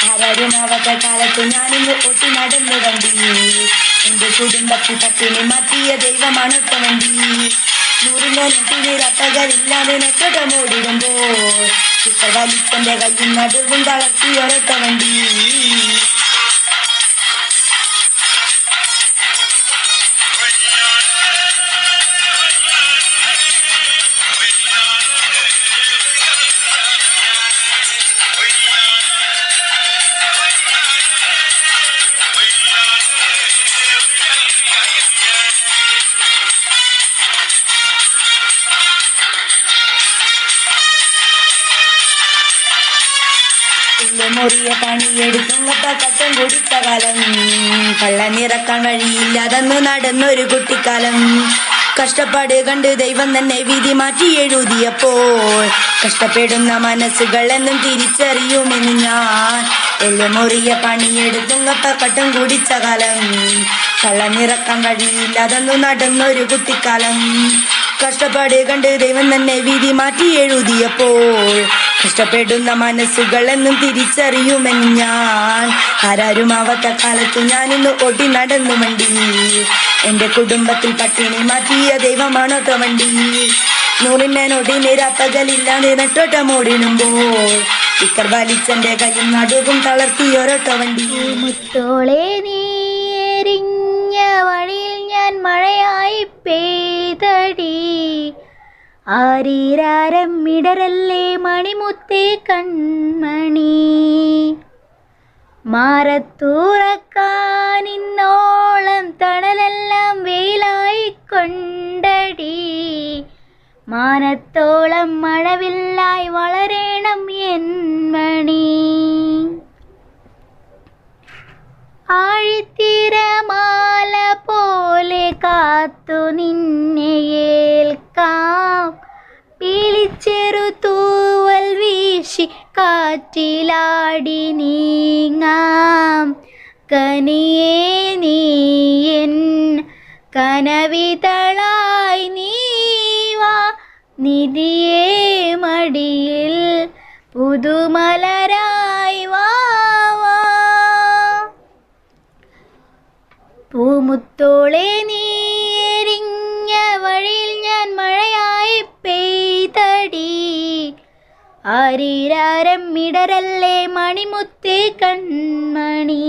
ആരാരുമാവാത്ത കാലത്ത് ഞാനിന്ന് ഓടി നടന്നു വണ്ടി, എന്റെ കുടുംബത്തിൽ പട്ടിണി മാറ്റിയ ദൈവമാണോ വണ്ടി. 100-ന്റെ നോട്ടിന് രാപ്പകലില്ലാതെ നെട്ടോട്ടമോടിടുമ്പോൾ സർവാലിച്ചന്റെ കയ്യും നടുവും തളർത്തിയൊരൊറ്റ വണ്ടി. മുറിയ പണിയെടുത്തുങ്ങപ്പ കട്ടം കുടിച്ച കാലം, കള്ളനിറക്കാൻ വഴിയില്ലാതെന്ന് നടന്നൊരു കുട്ടിക്കാലം. കഷ്ടപ്പാട് കണ്ട് ദൈവം തന്നെ വിധി മാറ്റി എഴുതിയപ്പോൾ കഷ്ടപ്പെടുന്ന മനസ്സുകൾ എന്നും തിരിച്ചറിയുമെന്ന് ഞാൻ. മുറിയ പണിയെടുത്തുങ്ങപ്പ കട്ടം കുടിച്ച കാലം, കള്ളനിറക്കാൻ വഴിയില്ലാതെന്നു നടന്നൊരു കുട്ടിക്കാലം. കഷ്ടപ്പാട് കണ്ട് ദൈവം തന്നെ വിധി മാറ്റി എഴുതിയപ്പോൾ കഷ്ടപ്പെടുന്ന മനസ്സുകൾ എന്നും തിരിച്ചറിയുമെന്ന് ഞാൻ. ആരാരുമാവാത്ത കാലത്ത് ഞാനിന്ന് ഓടി നടന്നു വണ്ടി, എന്റെ കുടുംബത്തിൽ പട്ടിണി മാറ്റിയ ദൈവമാണോ വണ്ടി. 100-ന്റെ നോട്ടിന് രാപ്പകലില്ലാതെ നെട്ടോട്ടമോടിടുമ്പോൾ ഇക്കർ വലിച്ചന്റെ കയ്യും നടുവും തളർത്തിയൊരൊട്ട വണ്ടി. മുത്തോളെ നീ എറിഞ്ഞ വഴിയിൽ ഞാൻ മഴയായി പെയ്തടി, ആരീരാരം ഇടരല്ലേ മണിമുത്തേ കൺമണി മാറത്തൂറക്കാനിന്നോളം തണലെല്ലാം വെയിലായി കൊണ്ടടി മാനത്തോളം മഴവില്ലായി വളരേണം എന്മണി ആഴിത്തിരമാല പോലെ കാത്തു നിന്നെ ഏൽക്കാം പീലിച്ചെറു തൂവൽ വീശി കാറ്റിലാടി നീങ്ങാം കനിയേ നീയൻ കനവിതളായി നീവാ നിധിയേ മടിയിൽ പുതുമലരായി വാവാ പൂമുത്തോളെ നീ എരിഞ്ഞ വഴിയിൽ ഞാൻ മഴയായി പെയ്തടി ആരീരാരം ഇടരല്ലേ മണിമുത്തേ കൺമണി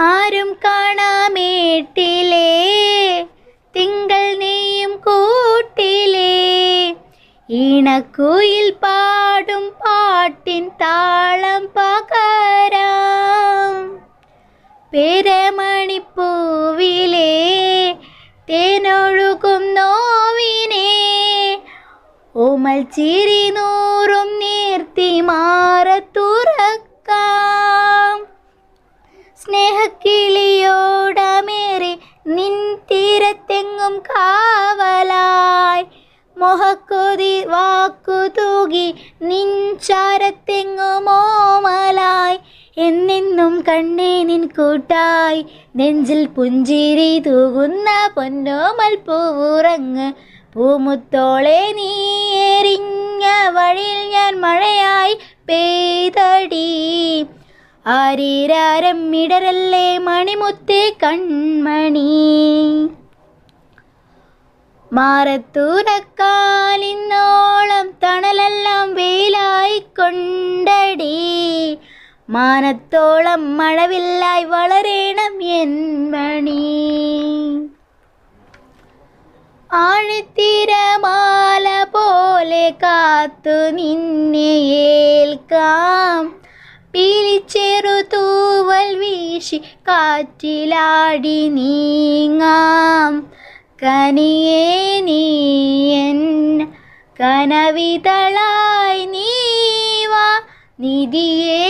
ആരും കാണാമേട്ടിലേ തിങ്കൾ നെയ്യും കൂട്ടിലേ ഈണക്കുയിൽ പാടും പാട്ടിൻ താളം പകരാം പേരമണിപ്പൂവിലേ തേനൊഴുകും നോവിനെ ഓമൽ ചിരി നൂറും നീർത്തി മാറത്തുറക്കാം സ്നേഹക്കിളിയോടമേറി നിൻ തീരത്തെങ്ങും കാവലായി മോഹക്കൊതി വാക്കു തൂകി നിൻ ചാരത്തെങ്ങും ഓമലായി എന്നെന്നും കണ്ണേ നിൻ കൂട്ടായി നെഞ്ചിൽ പുഞ്ചിരി തൂകുന്ന പൊന്നോമൽ പൂവുറങ്ങ് പൂമുത്തോളെ നീ എറിഞ്ഞ വഴിയിൽ ഞാൻ മഴയായി പെയ്തടി ആരീരാരം ഇടരല്ലേ മണിമുത്തേ കൺമണി മാറത്തൂരക്കാലിന്നോളം തണലെല്ലാം വെയിലായി കൊണ്ടടി മാനത്തോളം മഴവില്ലായി വളരേണം എന്മണി ആഴിത്തിരമാല പോലെ കാത്തു നിന്നെ ഏൽക്കാം പീലിച്ചെറു തൂവൽ വീശി കാറ്റിലാടി നീങ്ങാം കനിയേ നീയൻ കനവിതളായി നീവാ നിധിയേ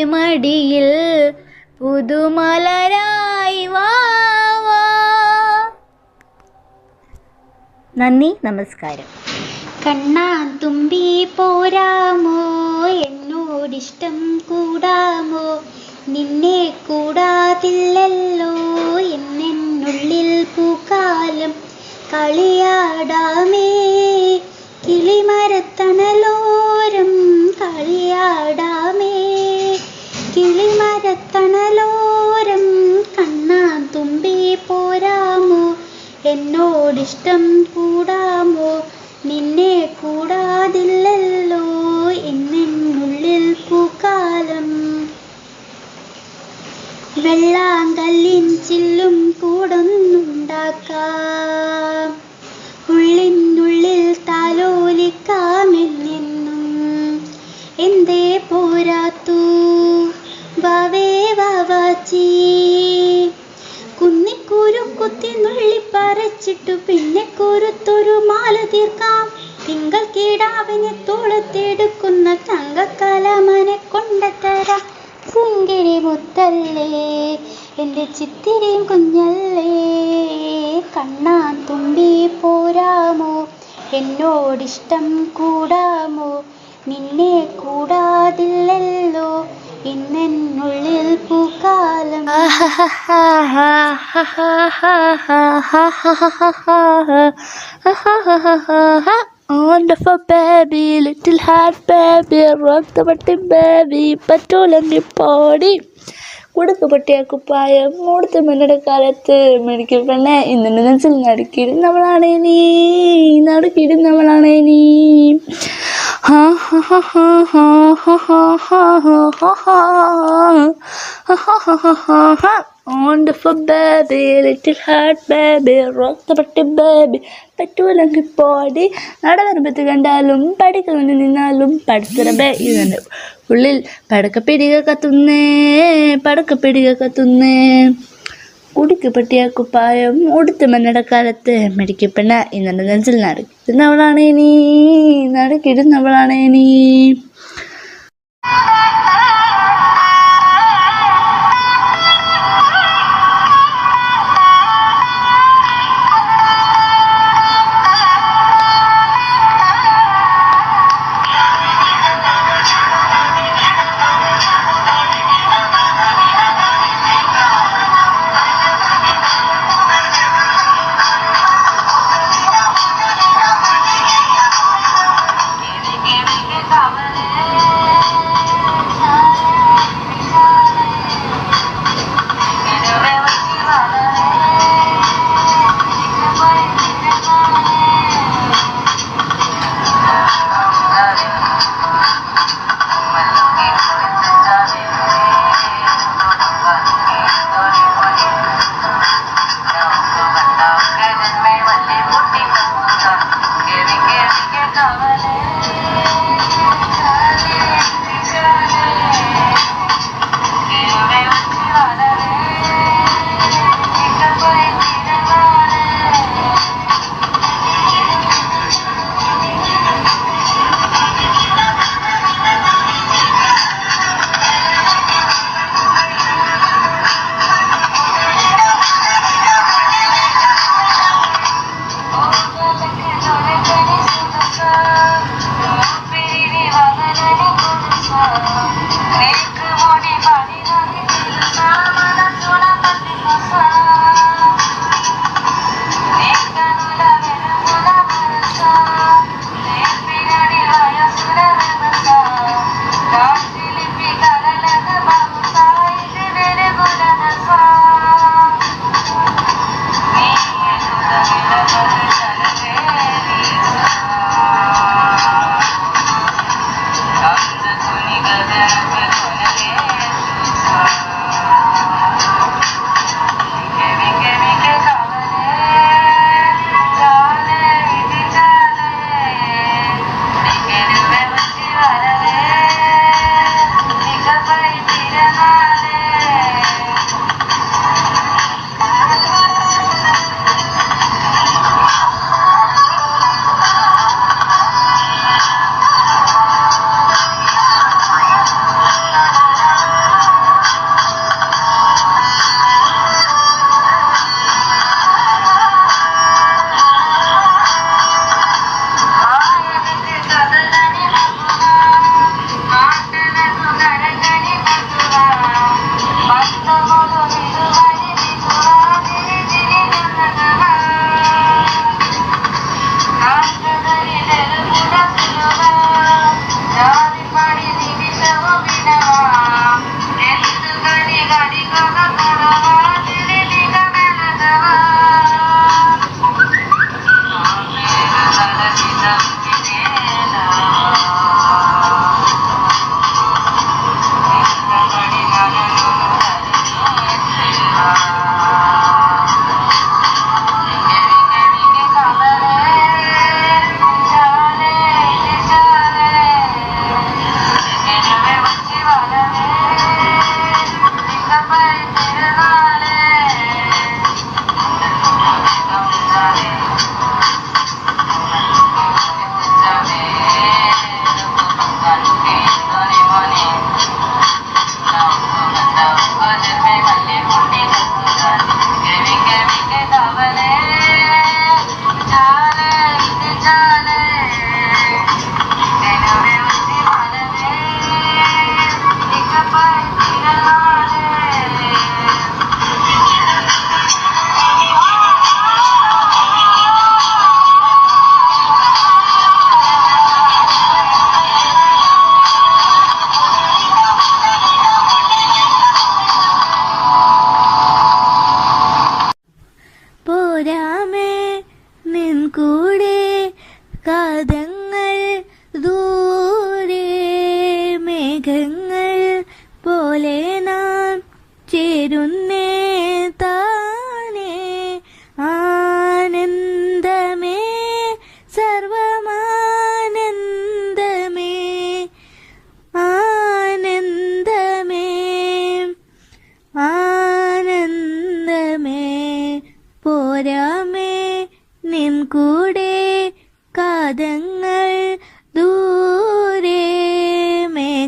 മടിയിൽ പുതുമലരായി വാവാ. നന്ദി, നമസ്കാരം. കണ്ണാൻ തുമ്പി പോരാമോ എന്നോടിഷ്ടം കൂടാമോ നിന്നെ കൂടാതില്ലല്ലോ എന്നുള്ളിൽ പൂക്കാലം കളിയാടാമേ കിളിമരത്തണലോരം കളിയാടാമേ കിളിമരത്തണലോരം കണ്ണാൻ തുമ്പി പോരാമോ എന്നോടിഷ്ടം കൂടാമോ നിന്നെ കൂടാതില്ലല്ലോ എന്നുള്ളിൽ പൂക്കാലം വെള്ളാങ്കല്ലിൻ ചില്ലും കൂടൊന്നുണ്ടാക്കാം ഉള്ളിനുള്ളിൽ താലോലിക്കാമെന്നെന്നും എന്തേ പോരാത്തു വാവേ വാവാച്ചി കുന്നിക്കൂരു കുത്തി നുള്ളിപ്പറച്ചിട്ടു പിന്നെ കുരുത്തൊരു മാല തീർക്കാം തിങ്കൾ കീടാവിനെ തോളത്തെടുക്കുന്ന തങ്കക്കലമനെ കൊണ്ടത്തരാം സുന്ദരി മുത്തല്ലേ എൻ്റെ ചിത്തിരിയും കുഞ്ഞല്ലേ കണ്ണാൻ തുമ്പി പോരാമോ എന്നോടിഷ്ടം കൂടാമോ നിന്നെ കൂടാതില്ലല്ലോ ഇന്നുള്ളിൽ പൂക്കാലം. Wonderful baby, little heart baby, rock the button baby, പറ്റൂലെങ്കിൽ പോടി കൊടുക്ക് പൊട്ടിയ കുപ്പായം മൂടുത്ത് മണ്ണയുടെ കാലത്ത് മെഡിക്കൽ പെണ്ണെ ഇന്നെ നെഞ്ചിൽ നടുക്കിയിടുന്നവളാണേ നീ നടുക്കിയിടുന്നവളാണേ നീ wonderful baby, little heart baby, rock the body baby, പറ്റൂലെങ്കിൽ പോടി. നടവരമ്പത്ത് കണ്ടാലും പഠിക്കാൻ വേണ്ടി നിന്നാലും പഠിത്തറബേ. ഇതുണ്ട് ഉള്ളിൽ പടക്കപ്പിടിക കത്തുന്നേ കുടിക്ക് പട്ടിയ കുപ്പായം ഉടുത്ത് മന്നടക്കാലത്ത് മെടിക്കപ്പെണ്ണ ഇന്നെ നെഞ്ചിൽ നടക്കിടുന്നവളാണേ നീ.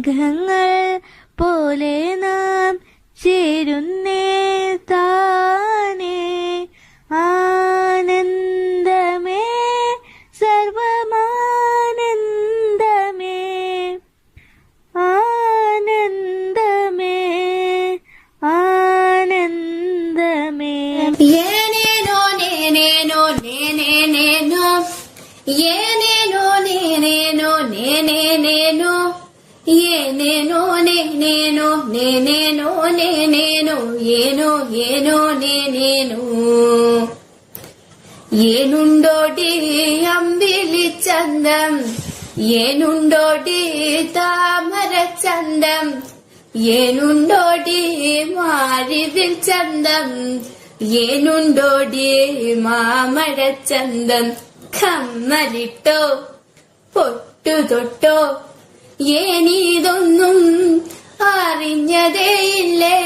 മേഘങ്ങൾ പോലെ നാം ചേരുന്നേ താനേ ആനന്ദമേ സർവമാനന്ദമേ ആനന്ദമേ ആനന്ദമേ ಏನೇನೋ ನೇನೇನೋ ನೇನೇನೇನೋ ಏನೇನೋ ನೇನೇನೋ ನೇನೇನೇನೋ ಏನೇನೋ ನೇನೇನೋ ನೇನೇನೋ ನೇನೇನೋ ಏನೋ ಏನೋ ನೇನೇನೋ ಏನುಂಡೋಡಿ ಅಂಬಿಲಿ ಚಂದಂ ಏನುಂಡೋಡಿ താമര ചന്തം ഏനുണ്ടോടി മാരിതിൽ ചന്തം ഏനുണ്ടോടി മാമഴ ചന്തം കമ്മലിട്ടോ പൊട്ടു തൊട്ടോ ഏനീതൊന്നും അറിഞ്ഞതേയില്ലേ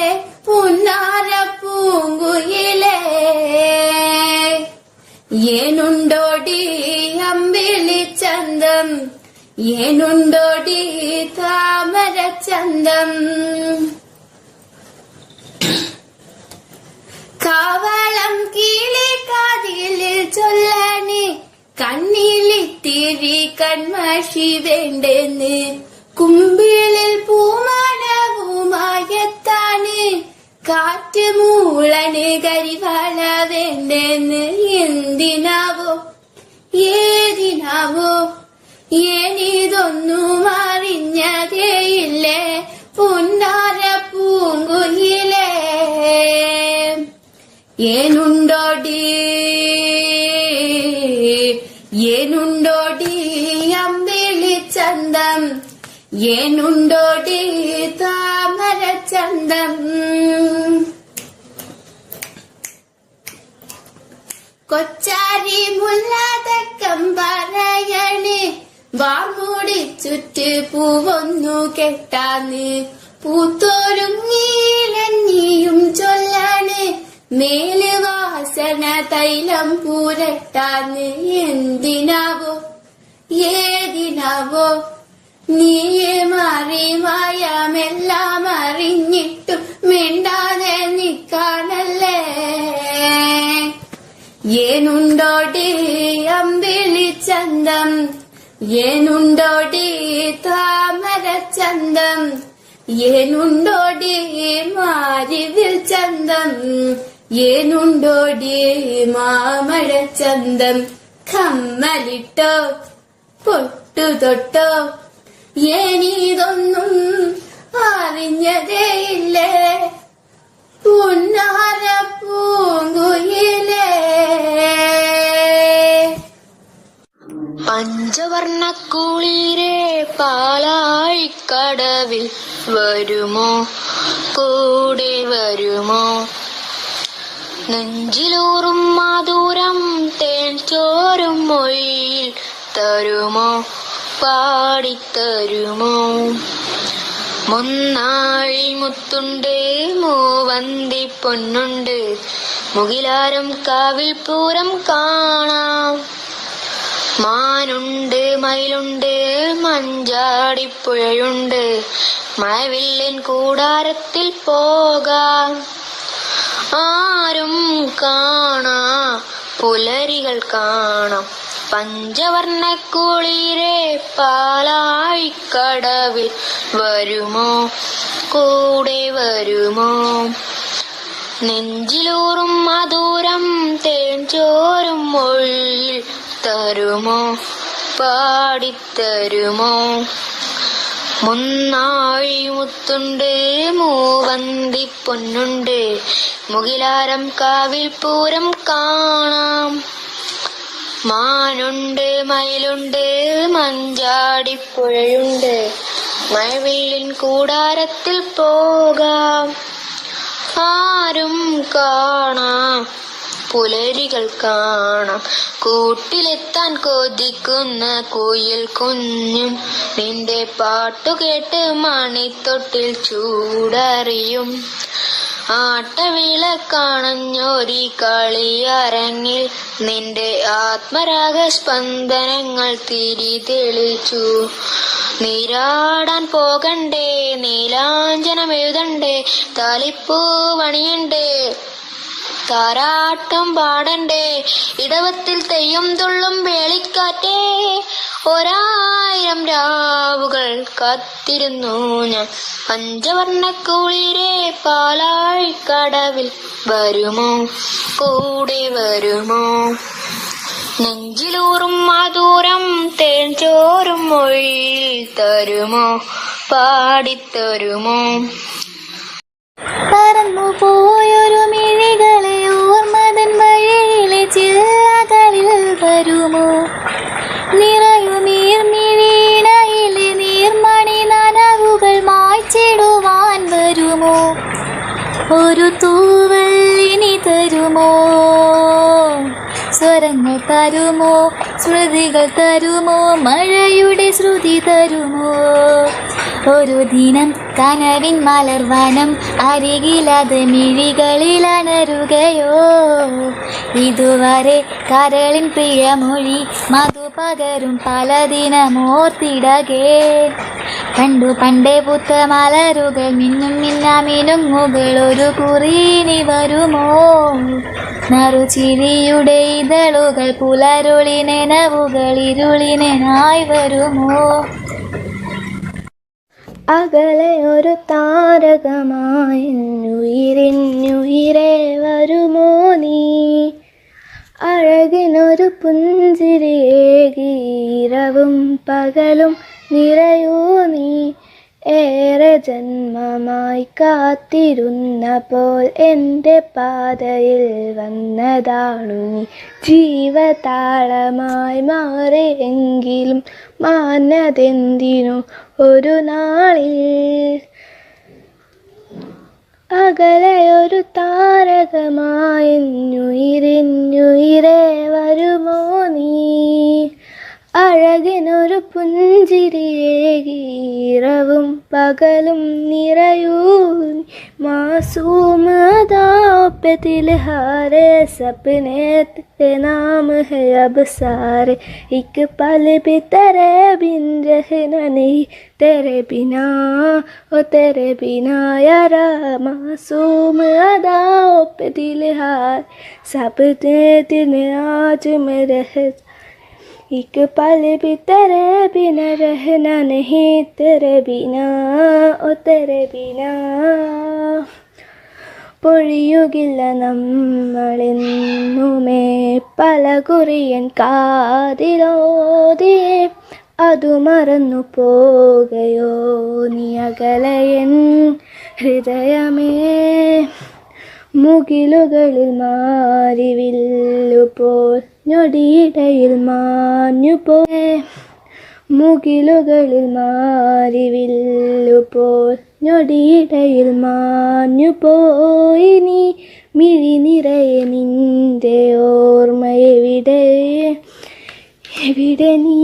പുന്നാര പൂങ്കുയിലേ ഏനുണ്ടോടി അമ്പിളി ചന്തം ഏനുണ്ടോടി താമര ചന്തം കാവളം കിളി കാതിലിൽ ചൊല്ലണേ കണ്ണിലിത്തിരി കൺമഷി വേണ്ടെന്ന് കുമ്പിളിൽ പൂമണവുമായെത്താണ് കാറ്റ് മൂളന് കരിവാള വേണ്ടെന്ന് എന്തിനാവോ ഏതിനാവോ ഏനിതൊന്നും അറിഞ്ഞതേയില്ലേ പുന്നാര പൂങ്കുയിലേ ഏനുണ്ടോടി ഏനുണ്ടോടി അമ്പിളി ചന്തം ഏനുണ്ടോടി താമര ചന്തം കൊച്ചാരി മുല്ലാതക്കം പറയണേ വാർമൂടി ചുറ്റ് പൂവൊന്നു കെട്ടാന്ന് പൂത്തോരുങ്ങീലഞ്ഞിയും ചൊല്ലാണ് മേല് വാസന തൈലം പൂരട്ടാന്ന് എന്തിനാവോ ഏതിനാവോ നീയെ മാറി മായാമെല്ലാം അറിഞ്ഞിട്ടും മിണ്ടാതെ നിക്കാനല്ലേ ഏനുണ്ടോടി അമ്പിളി ചന്തം ഏനുണ്ടോടി താമര ചന്തം ഏനുണ്ടോടി മാരിവിൽ ചന്തം ഏനുണ്ടോടി മാമഴ ചന്തം കമ്മലിട്ടോ പൊട്ടു തൊട്ടോ ഏനീതൊന്നും അറിഞ്ഞതേയില്ലേ പുന്നാര പൂങ്കുയിലേ പഞ്ചവർണ്ണക്കുളിരേ പാലാഴിക്കടവിൽ വരുമോ കൂടെ വരുമോ നെഞ്ചിലൂറും മധുരം തേൻ ചോരും മൊഴിയിൽ തരുമോ പാടിത്തരുമോ മുന്നാഴി മുത്തുണ്ട് മൂവന്തി പൊന്നുണ്ട് മുകിലാരം കാവിൽ പൂരം കാണാം മാനുണ്ട് മയിലുണ്ട് മഞ്ചാടിപ്പുഴയുണ്ട് മഴവില്ലിൻ കൂടാരത്തിൽ പോകാം ആരും കാണാ പുലരികൾ കാണാം പഞ്ചവർണ്ണക്കുളിരേ പാലാഴിക്കടവിൽ വരുമോ കൂടെ വരുമോ നെഞ്ചിലൂറും മധുരം തേൻ ചോരും മൊഴിയിൽ തരുമോ പാടിത്തരുമോ മുന്നാഴി മുത്തുണ്ട് മൂവന്തി പൊന്നുണ്ട് മുകിലാരം കാവിൽ പൂരം കാണാം മാനുണ്ട് മയിലുണ്ട് മഞ്ചാടിപ്പുഴയുണ്ട് മഴവില്ലിൻ കൂടാരത്തിൽ പോകാം ആരും കാണാം പുലരികൾ കാണാം കൂട്ടിലെത്താൻ കൊതിക്കുന്ന കുയിൽ കുഞ്ഞും നിന്റെ പാട്ടുകേട്ട് മണിത്തൊട്ടിൽ ചൂടറിയും ആട്ടവിളക്കണഞ്ഞൊരി കളിയരങ്ങിൽ നിന്റെ ആത്മരാഗ സ്പന്ദനങ്ങൾ തിരി തെളിച്ചു നീരാടാൻ പോകണ്ടേ, നീലാഞ്ജനം എഴുതണ്ടേ, താലിപ്പൂ പണിയണ്ടേ, താരാട്ടം പാടണ്ടേ, ഇടവത്തിൽ തെയ്യം തുള്ളും വേളിക്കാറ്റേ, 1000 രാവുകൾ കാത്തിരുന്നു ഞാൻ. പഞ്ചവർണ്ണക്കുളിരെ പാലാഴിക്കടവിൽ വരുമോ, കൂടെ വരുമോ? നെഞ്ചിലൂറും മധുരം തേൻ ചോറും മൊഴിയിൽ തരുമോ, പാടിത്തരുമോ? പറന്നു പോയൊരു മിഴികളെ ഓർമ്മതൻ വഴിയിലെ ചില്ലകളിൽ വരുമോ, നിറയുമീർമിഴീണയിലെ നീർമണി നനവുകൾ മായ്ച്ചിടുവാൻ വരുമോ, ഒരു തൂവൽ ഇനി തരുമോ, സ്വരങ്ങൾ തരുമോ, സ്മൃതികൾ തരുമോ, മഴയുടെ ശ്രുതി തരുമോ? ഒരു ദിനം കനവിൻ മലർവനം അരികിലത് മിഴികളിൽ അണരുകയോ, ഇതുവരെ കരളിൻ പ്രിയമൊഴി മധുപകരും പല ദിനമോർത്തിടകേ. കണ്ടു പണ്ടേ പൂത്ത മലരുകൾ മിന്നും മിന്നാമിനുങ്ങുകൾ ഒരു കുറിനി വരുമോ, നറുചിരിയുടെ ഇതളുകൾ പുലരുളിനെ നവുകൾ ഇരുളിനായി വരുമോ? അകലെ ഒരു താരകമായുയിരെ വരുമോ നീ, അഴകിനൊരു പുഞ്ചിരിയേകീരവും പകലും നിറയൂ നീ. ഏറെ ജന്മമായി കാത്തിരുന്നപ്പോൾ എൻ്റെ പാതയിൽ വന്നതാണു നീ. ജീവതാളമായി മാറിയെങ്കിലും മാഞ്ഞതെന്തിനു ഒരു നാളിൽ. അകലെയൊരു താരകമായുയിരെ വരുമോ നീ, അഴകിനൊരു പുഞ്ചിരിയേകീരവും പകലും നിറയൂ. मासूम अदाओं पे दिल हारे, सपने तेरे नाम है अब सारे. एक पल भी तेरे बिन रहना नहीं, तेरे बिना ओ तेरे बिना यारा. मासूम अदाओं पे दिल हारे, सपने तेरे आज में रह. एक पल भी तेरे बिना रहना नहीं, तेरे बिना ओ तेरे बिना. പൊഴിയുകില്ല നമ്മളെന്നുമേ പലകുറിയൻ കാതിലോതിയെ, അതു മറന്നു പോകയോ നീ അകലയൻ ഹൃദയമേ. മുകിലുകളിൽ മാറിവില്ലുപോൽ ഞൊടിയിടയിൽ മാഞ്ഞുപോയേ, മുകിലുകളിൽ മാറിവില്ലുപോൽ ഞൊടിയിടയിൽ മാഞ്ഞുപോയി നീ. മിഴി നിറയെ നിന്റെ ഓർമ്മയെവിടെ, എവിടെ നീ?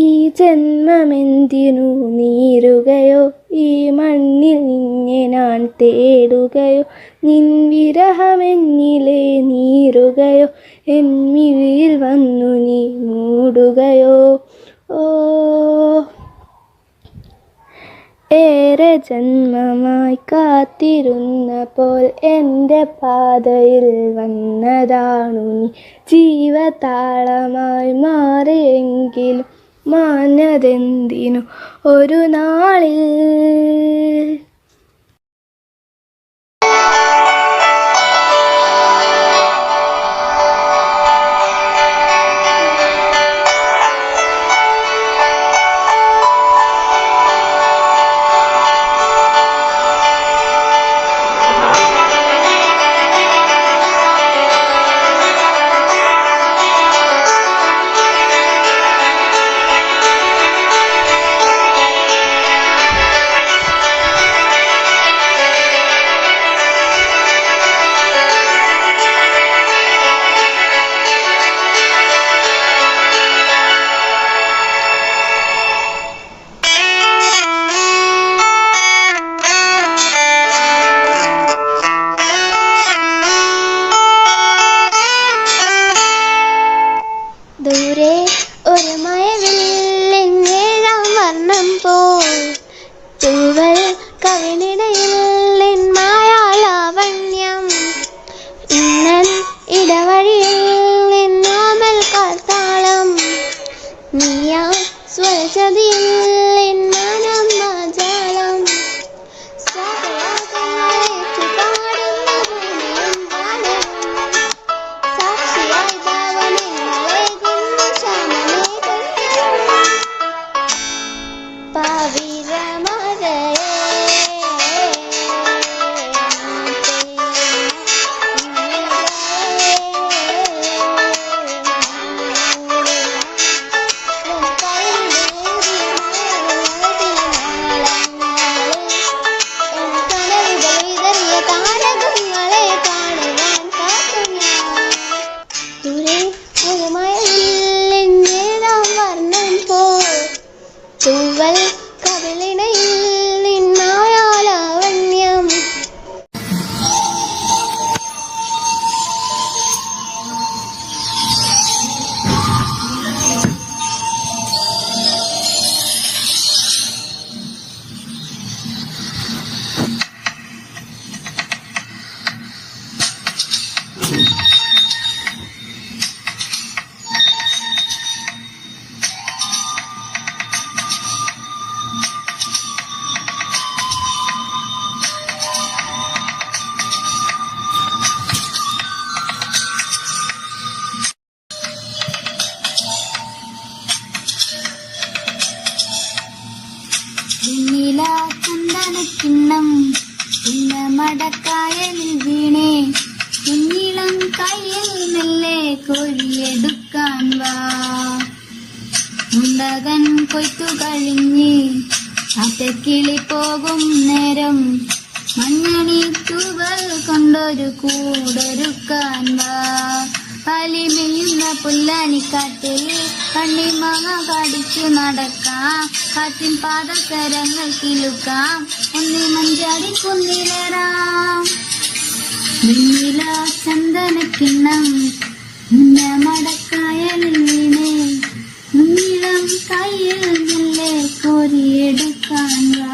ഈ ജന്മമെന്തിനു നീറുകയോ, ഈ മണ്ണിൽ നിന്നെ ഞാൻ തേടുകയോ. നിൻ വിരഹമെന്നിലെ നീറുകയോ, എൻ മിഴിയിൽ വന്നു നീ മൂടുകയോ. ഓ ഏറെ ജന്മമായി കാത്തിരുന്നപ്പോൾ എൻ്റെ പാതയിൽ വന്നതാണു നീ. ജീവതാളമായി മാറിയെങ്കിലും മാഞ്ഞതെന്തിനു ഒരു നാളിൽ. തൂവൽ കവിളിണയിൽ നിന്നായാലാവണ്യം. ചന്ദനക്കിണ്ണം ഇന്ന മടക്കായലിൽ വീണേ കുഞ്ഞിളം കയ്യിൽ മെല്ലെ കോരിയെടുക്കാൻ വാ. മുണ്ടകൻ കൊയ്ത്തു കഴിഞ്ഞ് അത്തക്കിളി പോകും നേരം മഞ്ഞണി തൂവൽ കൊണ്ടൊരു കൂടൊരുക്കാൻ വാ. അലിമെയ്യുന്ന പുല്ലാനിക്കാട്ടിൽ കണ്ണിമാങ്ങ കടിച്ചു നടക്കാം. കാറ്റിൻ പാദസരങ്ങൾ കിലുക്കാം. ഒന്നി മഞ്ചാടി കുന്നിലേറാം. വെണ്ണില ചന്ദനക്കിണ്ണം മുന്ന മടക്കായലിൽ വീണേ മുന്നിളം കയ്യിൽ മെല്ലെ കോരിയെടുക്കാൻ വാ.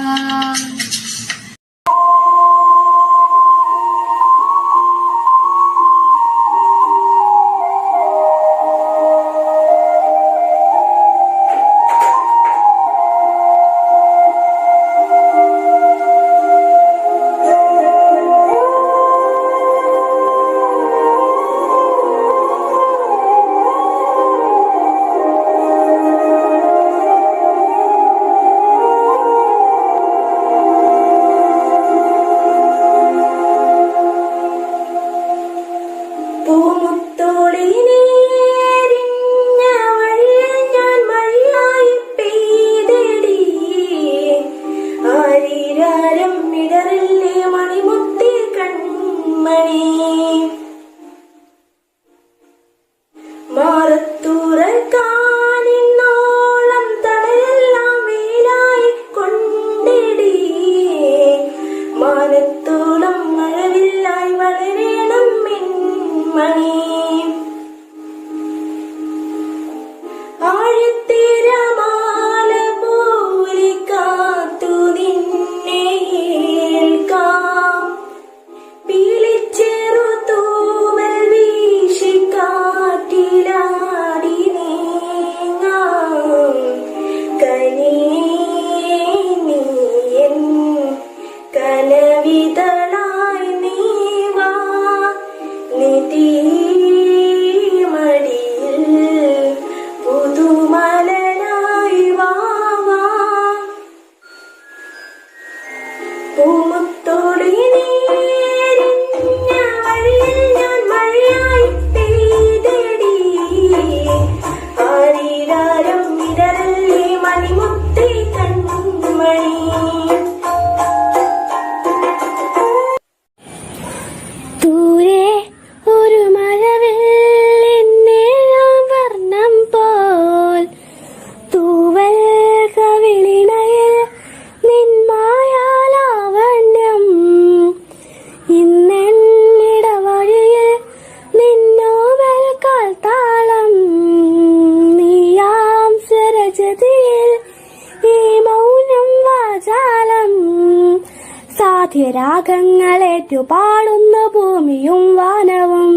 രാഗങ്ങളേറ്റുപാടുന്ന ഭൂമിയും വാനവും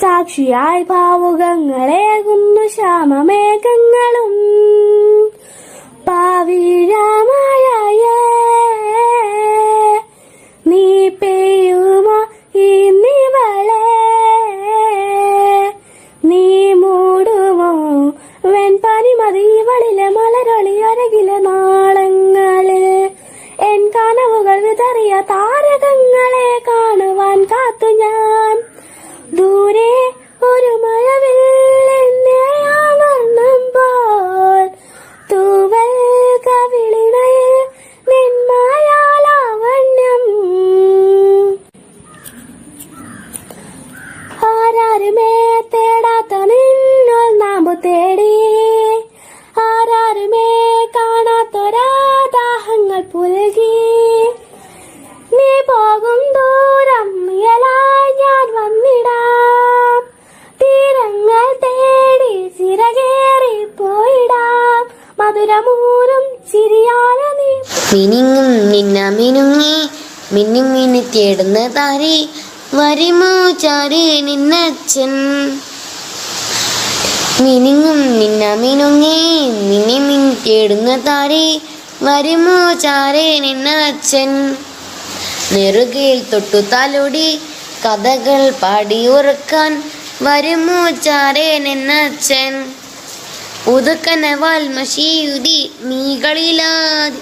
സാക്ഷിയായി ഭാവുകങ്ങളേകുന്നു ശ്യാമമേഘങ്ങളും. പാവിഴമായ നീ പെയ്യുമോ ഇന്നിവളെ, നീ മൂടുമോ വെൺപനിമതിവളിലെ മലരൊളി അരകിലെ നാളങ്ങളിൽ എൻ കനവുകൾ വിതറിയ താരകങ്ങളെ കാണുവാൻ കാത്തു ഞാൻ. ദൂരെ ഒരു മഴവിൽ എന്നെ അമർന്നുമ്പോൾ തൂവൽ കവിളിണയിൽ നിന്മായാലാവണ്യം. ആരാരുമേ തേടാത്ത നിന്നോൾ നാമ്പു തേടി, ആരാരുമേ കാണാത്ത മിനിങ്ങും നിന്ന മിനുങ്ങി മിന്നി മിന്നി തേടുന്ന താരി വരുമോ ചാരി നിന്നച്ഛൻ. മിനിങ്ങും നിന്ന മിനുങ്ങി മിന്നി മിന്നി തേടുന്ന താരി വരുമോ ചാരേ നിന്നച്ഛൻ. നെറുകയിൽ തൊട്ടു തലോടി കഥകൾ പാടി ഉറക്കാൻ വരുമോ ചാരേ നിന്നച്ഛൻ. ഉതുക്കനവാൽ മഷിയുതി നീകളിലാതി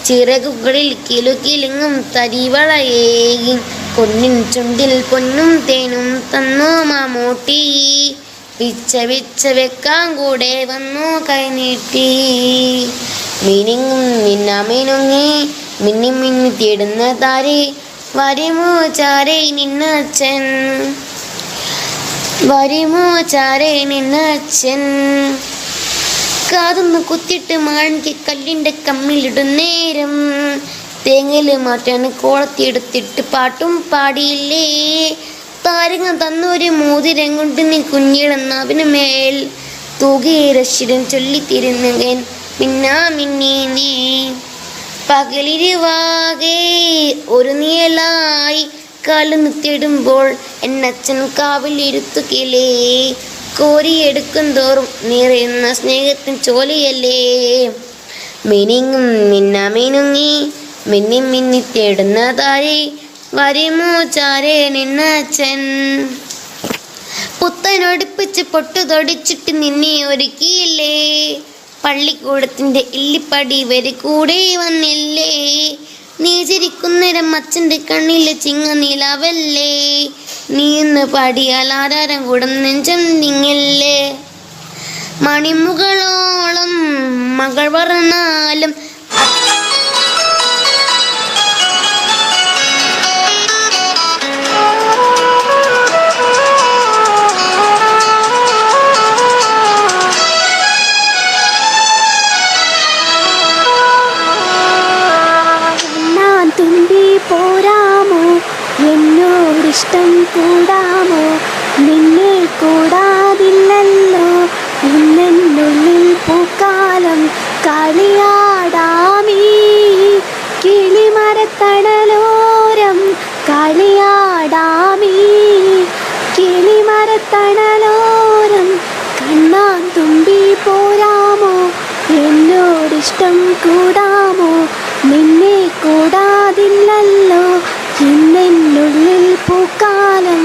ചിറകുകളിൽ കിലുകിലുങ്ങും തരിവളയേകി പൊന്നിൻ ചുണ്ടിൽ പൊന്നും തേനും തന്നു മാമൂട്ടി. പിച്ച പിച്ച വെക്കാൻ കൂടെ വന്നു കൈനീട്ടി. മിനിങ്ങും നിന്ന മിനുങ്ങി മിന്നി മിന്നി തേടുന്ന താരി വരുമോ ചാരേ നിന്നച്ഛൻ. വരുമോ ചാരേ നിന്നച്ഛൻ. കാതൊന്ന് കുത്തിട്ട് മാണിക്ക് കല്ലിൻ്റെ കമ്മിലിടുന്നേരം തേങ്ങല് മാറ്റാൻ കോളത്തിയെടുത്തിട്ട് പാട്ടും പാടിയില്ലേ. താരങ്ങ തന്നൊരു മോതിരം കൊണ്ട് നീ കുഞ്ഞിളന്നാവിന് മേൽ തൂകിരശിരം ചൊല്ലിത്തിരുന്നകൻ മിന്നാ മിന്നി നീ. പകലിരുവാകെ ഒരു നിഴലായി കാലു തേടുമ്പോൾ എന്നച്ഛൻ കാവിലിരുത്തുകിലേ. കോരിയെടുക്കും തോറും നിറയുന്ന സ്നേഹത്തിൻ ചോലിയല്ലേ. മിനിങ്ങും മിന്ന മിനുങ്ങി മിന്നി മിന്നി തേടുന്ന താരി വരുമോ ചാരേ നിന്നച്ഛൻ. പുത്തനൊടിപ്പിച്ച് പൊട്ടു തൊടിച്ചിട്ട് നിന്നെ ഒരുക്കിയില്ലേ. പള്ളിക്കൂടത്തിൻ്റെ ഇല്ലിപ്പടി വരെ കൂടെ വന്നില്ലേ. നീ ചിരിക്കുന്നേരം അച്ഛൻ്റെ കണ്ണിലെ ചിങ്ങ നിലാവല്ലേ. നീ ഇന്ന് പാടിയാൽ ആരാരം കൂടം നെഞ്ചം നിങ്ങല്ലേ. മണിമുകളോളം മകൾ പറഞ്ഞാലും തുമ്പി പോരാമോ എന്നോടിഷ്ടം കൂടാമോ. നിന്നെ കൂടാതില്ലല്ലോ ഇന്നെന്നുള്ളിൽ പൂക്കാലം. കളിയാടാമീ കിളിമരത്തണലോരം കളിയാടാമീ കിളിമരത്തണലോരം. കണ്ണാൻ തുമ്പി പോരാമോ എന്നോടിഷ്ടം കൂടാമോ. നിന്നെ കൂടാതില്ലല്ലോ ഇന്നെന്നുള്ളിൽ പൂക്കാലം.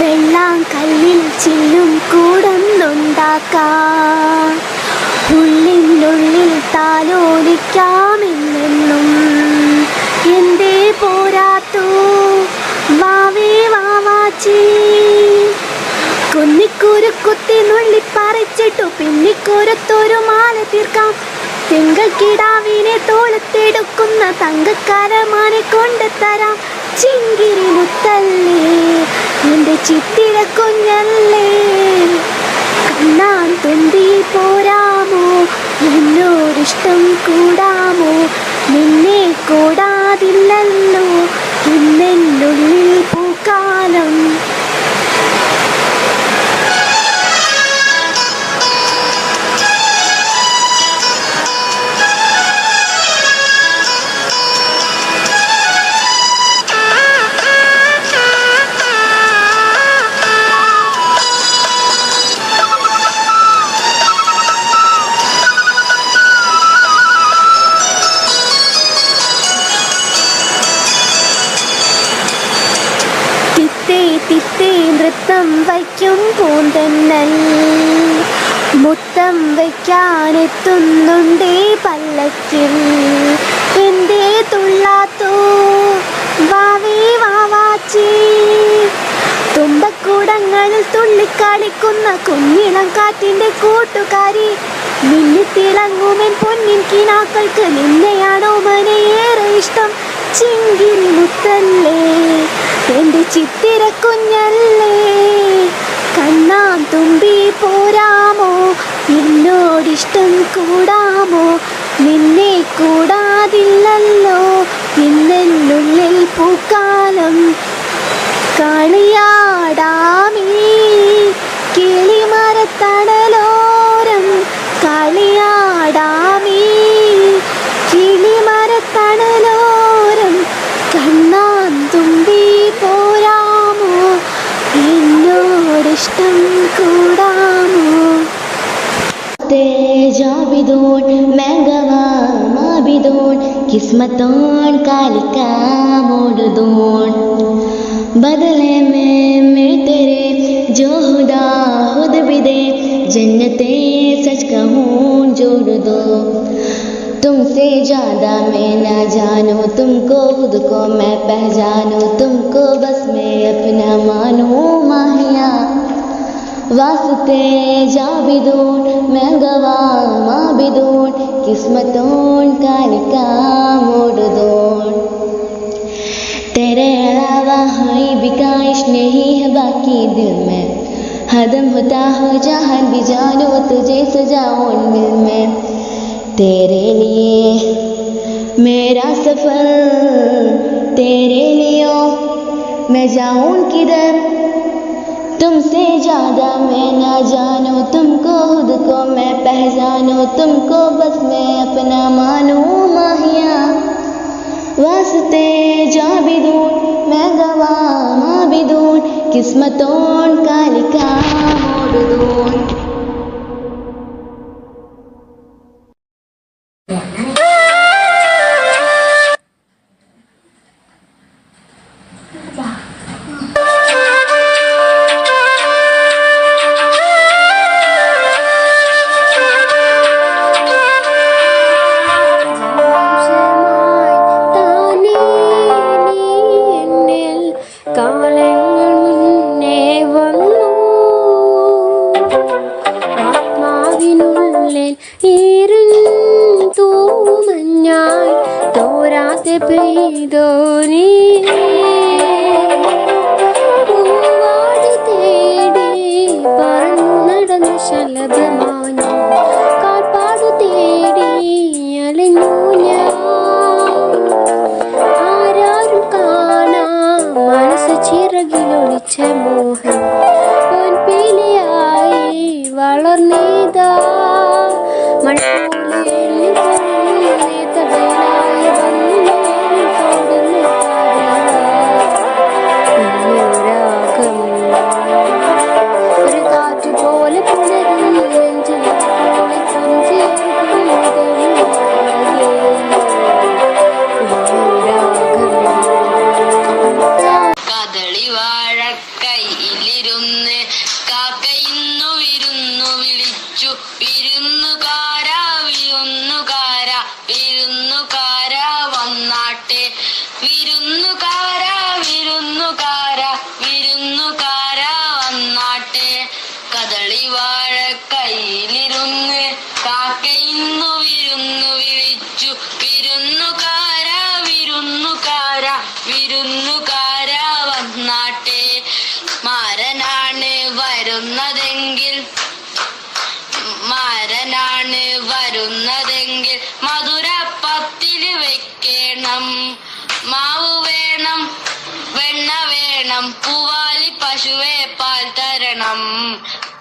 വെള്ളാങ്കല്ലിൽ ചില്ലും കൂടൊന്നുണ്ടാക്കാം. ഉള്ളിനുള്ളിൽ താലോലിക്കാമെന്നും എന്തേ പോരാത്തോ വാവേ വാവാച്ചി. കുന്നിക്കൂരു കുത്തി നുള്ളിപ്പറിച്ചിട്ടു പിന്നിക്കൂരത്തൊരു മാല തീർക്കാം. തിങ്കൾ കിടാവിനെ തോളത്തെടുക്കുന്ന തങ്കക്കാരമാനെ കൊണ്ടുതരാം. ചിങ്കിരി മുത്തല്ലേ എൻ്റെ ചിത്തിര കുഞ്ഞല്ലേ. കണ്ണാൻ തുമ്പി പോരാമോ എന്നോടിഷ്ടം കൂടാമോ. നിന്നെ കൂടാതില്ലല്ലോ ഇന്നെന്നുള്ളിൽ പൂക്കാലം. തിത്തേ നൃത്തം വയ്ക്കും പൂന്തന്നൽ. മുത്തം വയ്ക്കാനെത്തുന്നുണ്ടേ പല്ലക്കിൽ. എന്തേ തുള്ളാത്തോ വാവേ വാവാച്ചി. തുമ്പക്കൂടങ്ങളിൽ തുള്ളിക്കളിക്കുന്ന കുഞ്ഞിളം കാറ്റിൻ്റെ കൂട്ടുകാരി. മിന്നിത്തിളങ്ങുമെൻ പൊന്നിൻ കിനാക്കൾക്ക് നിന്നെയാണോ മനയേറെ ഇഷ്ടം. ചിങ്കിരി മുത്ത മുത്തല്ലേ എൻ്റെ ചിത്തിര കുഞ്ഞല്ലേ കണ്ണാം തുമ്പി പോരാമോ എന്നോടിഷ്ടം കൂടാമോ നിന്നെ കൂടാതില്ലല്ലോ ഇന്നെന്നുള്ളിൽ പൂക്കാലം കളിയാടാമീ കിളിമരത്തണലോരം കളിയാടാമീ കിളിമരത്തണലോരം കണ്ണാൻ തുമ്പി പോരാമോ എന്നോടിഷ്ടം കൂടാമോ जाबिदोन मैं गवा माबिदोन किस्मतोन कालिका मोड़ दोन बदले में मिल तेरे जो खुदा खुद भी दे जन्नते सच कहूँ जोड़ दो तुमसे ज़्यादा मैं ना जानूँ तुमको खुद को मैं पहचानूँ तुमको बस मैं अपना मानूँ माहिया वास्ते जाबिदून मैं गवा माबिदून किस्मतोन कालिका मोड़ दोन तेरे अलावा कोई भी ख्वाहिश नहीं है बाकी दिल में हदम होता हो जहाँ भी जानो तुझे सजाऊं दिल में तेरे लिए मेरा सफ़र तेरे लिए मैं जाऊं किधर तुमसे ज़्यादा मैं ना जानूँ तुमको खुद को मैं पहचानूँ तुमको बस मैं अपना मानूँ माहिया वास्ते जाबिदून मैं गवा माबिदून किस्मतोन कालिका मोड़ दोन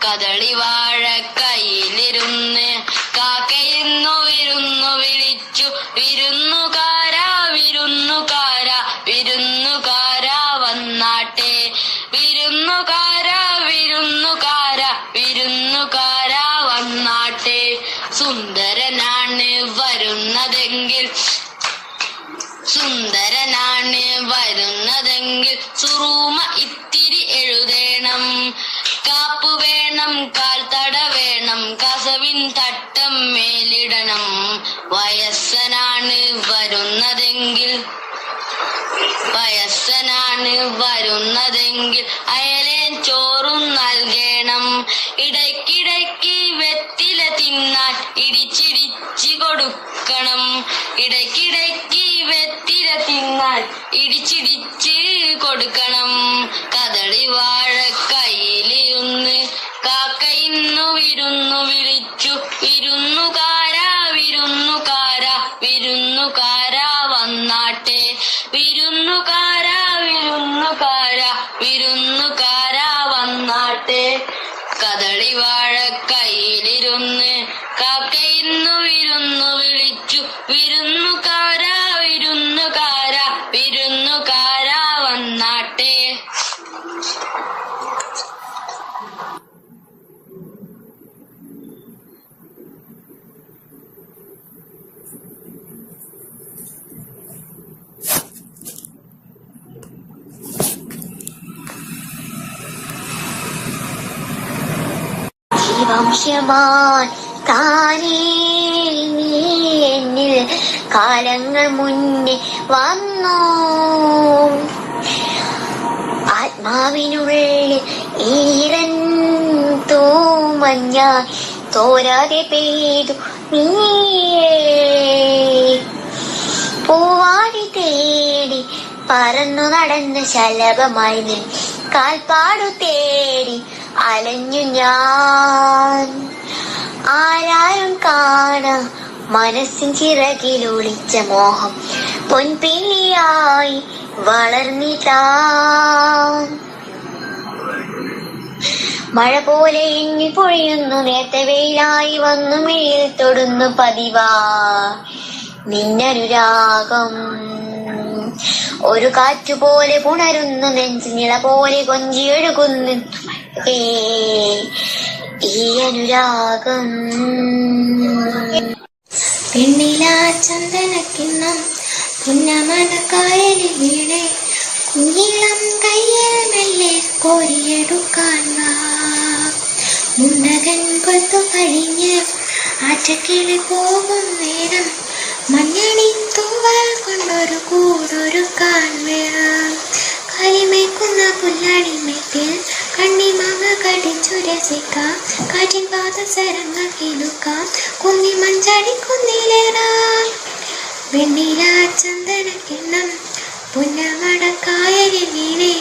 കദളിവാഴ കയ്യിലിരുന്ന് കാക്കയിന്നു വിരുന്നു വിളിച്ചു വിരുന്നുകാരാ വിരുന്നുകാരാ വിരുന്നുകാരാ വന്നാട്ടെ വിരുന്നുകാരാ വിരുന്നുകാരാ വിരുന്നുകാരാ വന്നാട്ടെ സുന്ദരനാണ് വരുന്നതെങ്കിൽ സുന്ദരനാണ് വരുന്നതെങ്കിൽ സുറൂമ ഇത്തിരി എഴുതേണം കാപ്പ് വേണം കാൽത്തട വേണം കസവിൻ തട്ടം മേലിടണം വയസ്സനാണ് വരുന്നതെങ്കിൽ അയലേൻ ചോറും നൽകണം ഇടയ്ക്കിടയ്ക്ക് വെറ്റില തിന്നാൻ ഇടിച്ചിടിച്ചു കൊടുക്കണം ഇടയ്ക്കിടയ്ക്ക് വെറ്റില തിന്നാൻ നമ്മൾ ഇടിച്ചിടിച്ച് കൊടുക്കണം. കദളി വാഴ കയ്യിലിരുന്ന് കാക്ക ഇന്നു വിരുന്നു വിളിച്ചു. വിരുന്നുകാരാ വിരുന്നുകാരാ വിരുന്നുകാരാ വന്നാട്ടെ. വിരുന്നുകാരാ വിരുന്നുകാരാ വിരുന്നുകാരാ വന്നാട്ടെ. കദളി വാഴ കയ്യിലിരുന്ന് കാക്ക ഇന്നു വിരുന്നു വിളിച്ചു. വിരുന്നുകാരാ വിരുന്നുകാരാ വിരുന്നുകാരാ വന്നാട്ടെ. വംശമാൻ താനേ എന്നിൽ കാലങ്ങൾ മുന്നേ വന്നു. ആത്മാവിനുള്ളിൽ ഈരൻ തൂമഞ്ഞ തോരാതെ പെയ്തു നീയേ. പൂവാടി തേടി പറന്നു നടന്ന ശലഭമായി നിൻ കാൽപ്പാടു തേടി അലഞ്ഞു ഞാൻ. ആരാരും കാണാ മനസ്സിൻ ചിറകിലൊളിച്ച മോഹം പൊൻപിള്ളിയായി വളർന്നിതാ. മഴ പോലെ എണ്ണി പൊഴിയുന്നു നേരത്തെ വെയിലായി വന്നു മിഴിയിൽ തൊടുന്നു പതിവാ നിന്നനുരാഗം. ഒരു കാറ്റുപോലെ പുണരുന്നു നെഞ്ചിനിള പോലെ കൊഞ്ചിയൊഴുകുന്നു ഈ അനുരാഗം. പെണ്ണില ചന്ദനക്കിണ്ണം പുന്നമണക്കായലിൽ വീണേ കുഞ്ഞിളം കയ്യിൽ മെല്ലെ കോരിയെടുക്കാൻ വാ. മുണ്ടകൻ കൊത്തു കഴിഞ്ഞ് ആറ്റക്കിളി പോകും നേരം മഞ്ഞണി തൂവൽ കൊണ്ടൊരു കൂടൊരുക്കാൻ വേണം. കളിമേക്കുന്ന പുല്ലാണിമേറ്റിൽ കണ്ണിമാങ്ങ കടിച്ചു രസിക്കാം. കാറ്റിൻ പാദസരങ്ങൾ കിലുക്കാം. കുന്നി മഞ്ചാടി കുന്നിലേറാം. വെണ്ണില ചന്ദനക്കിണ്ണം പുന്നമടക്കായലിൽ വീണേ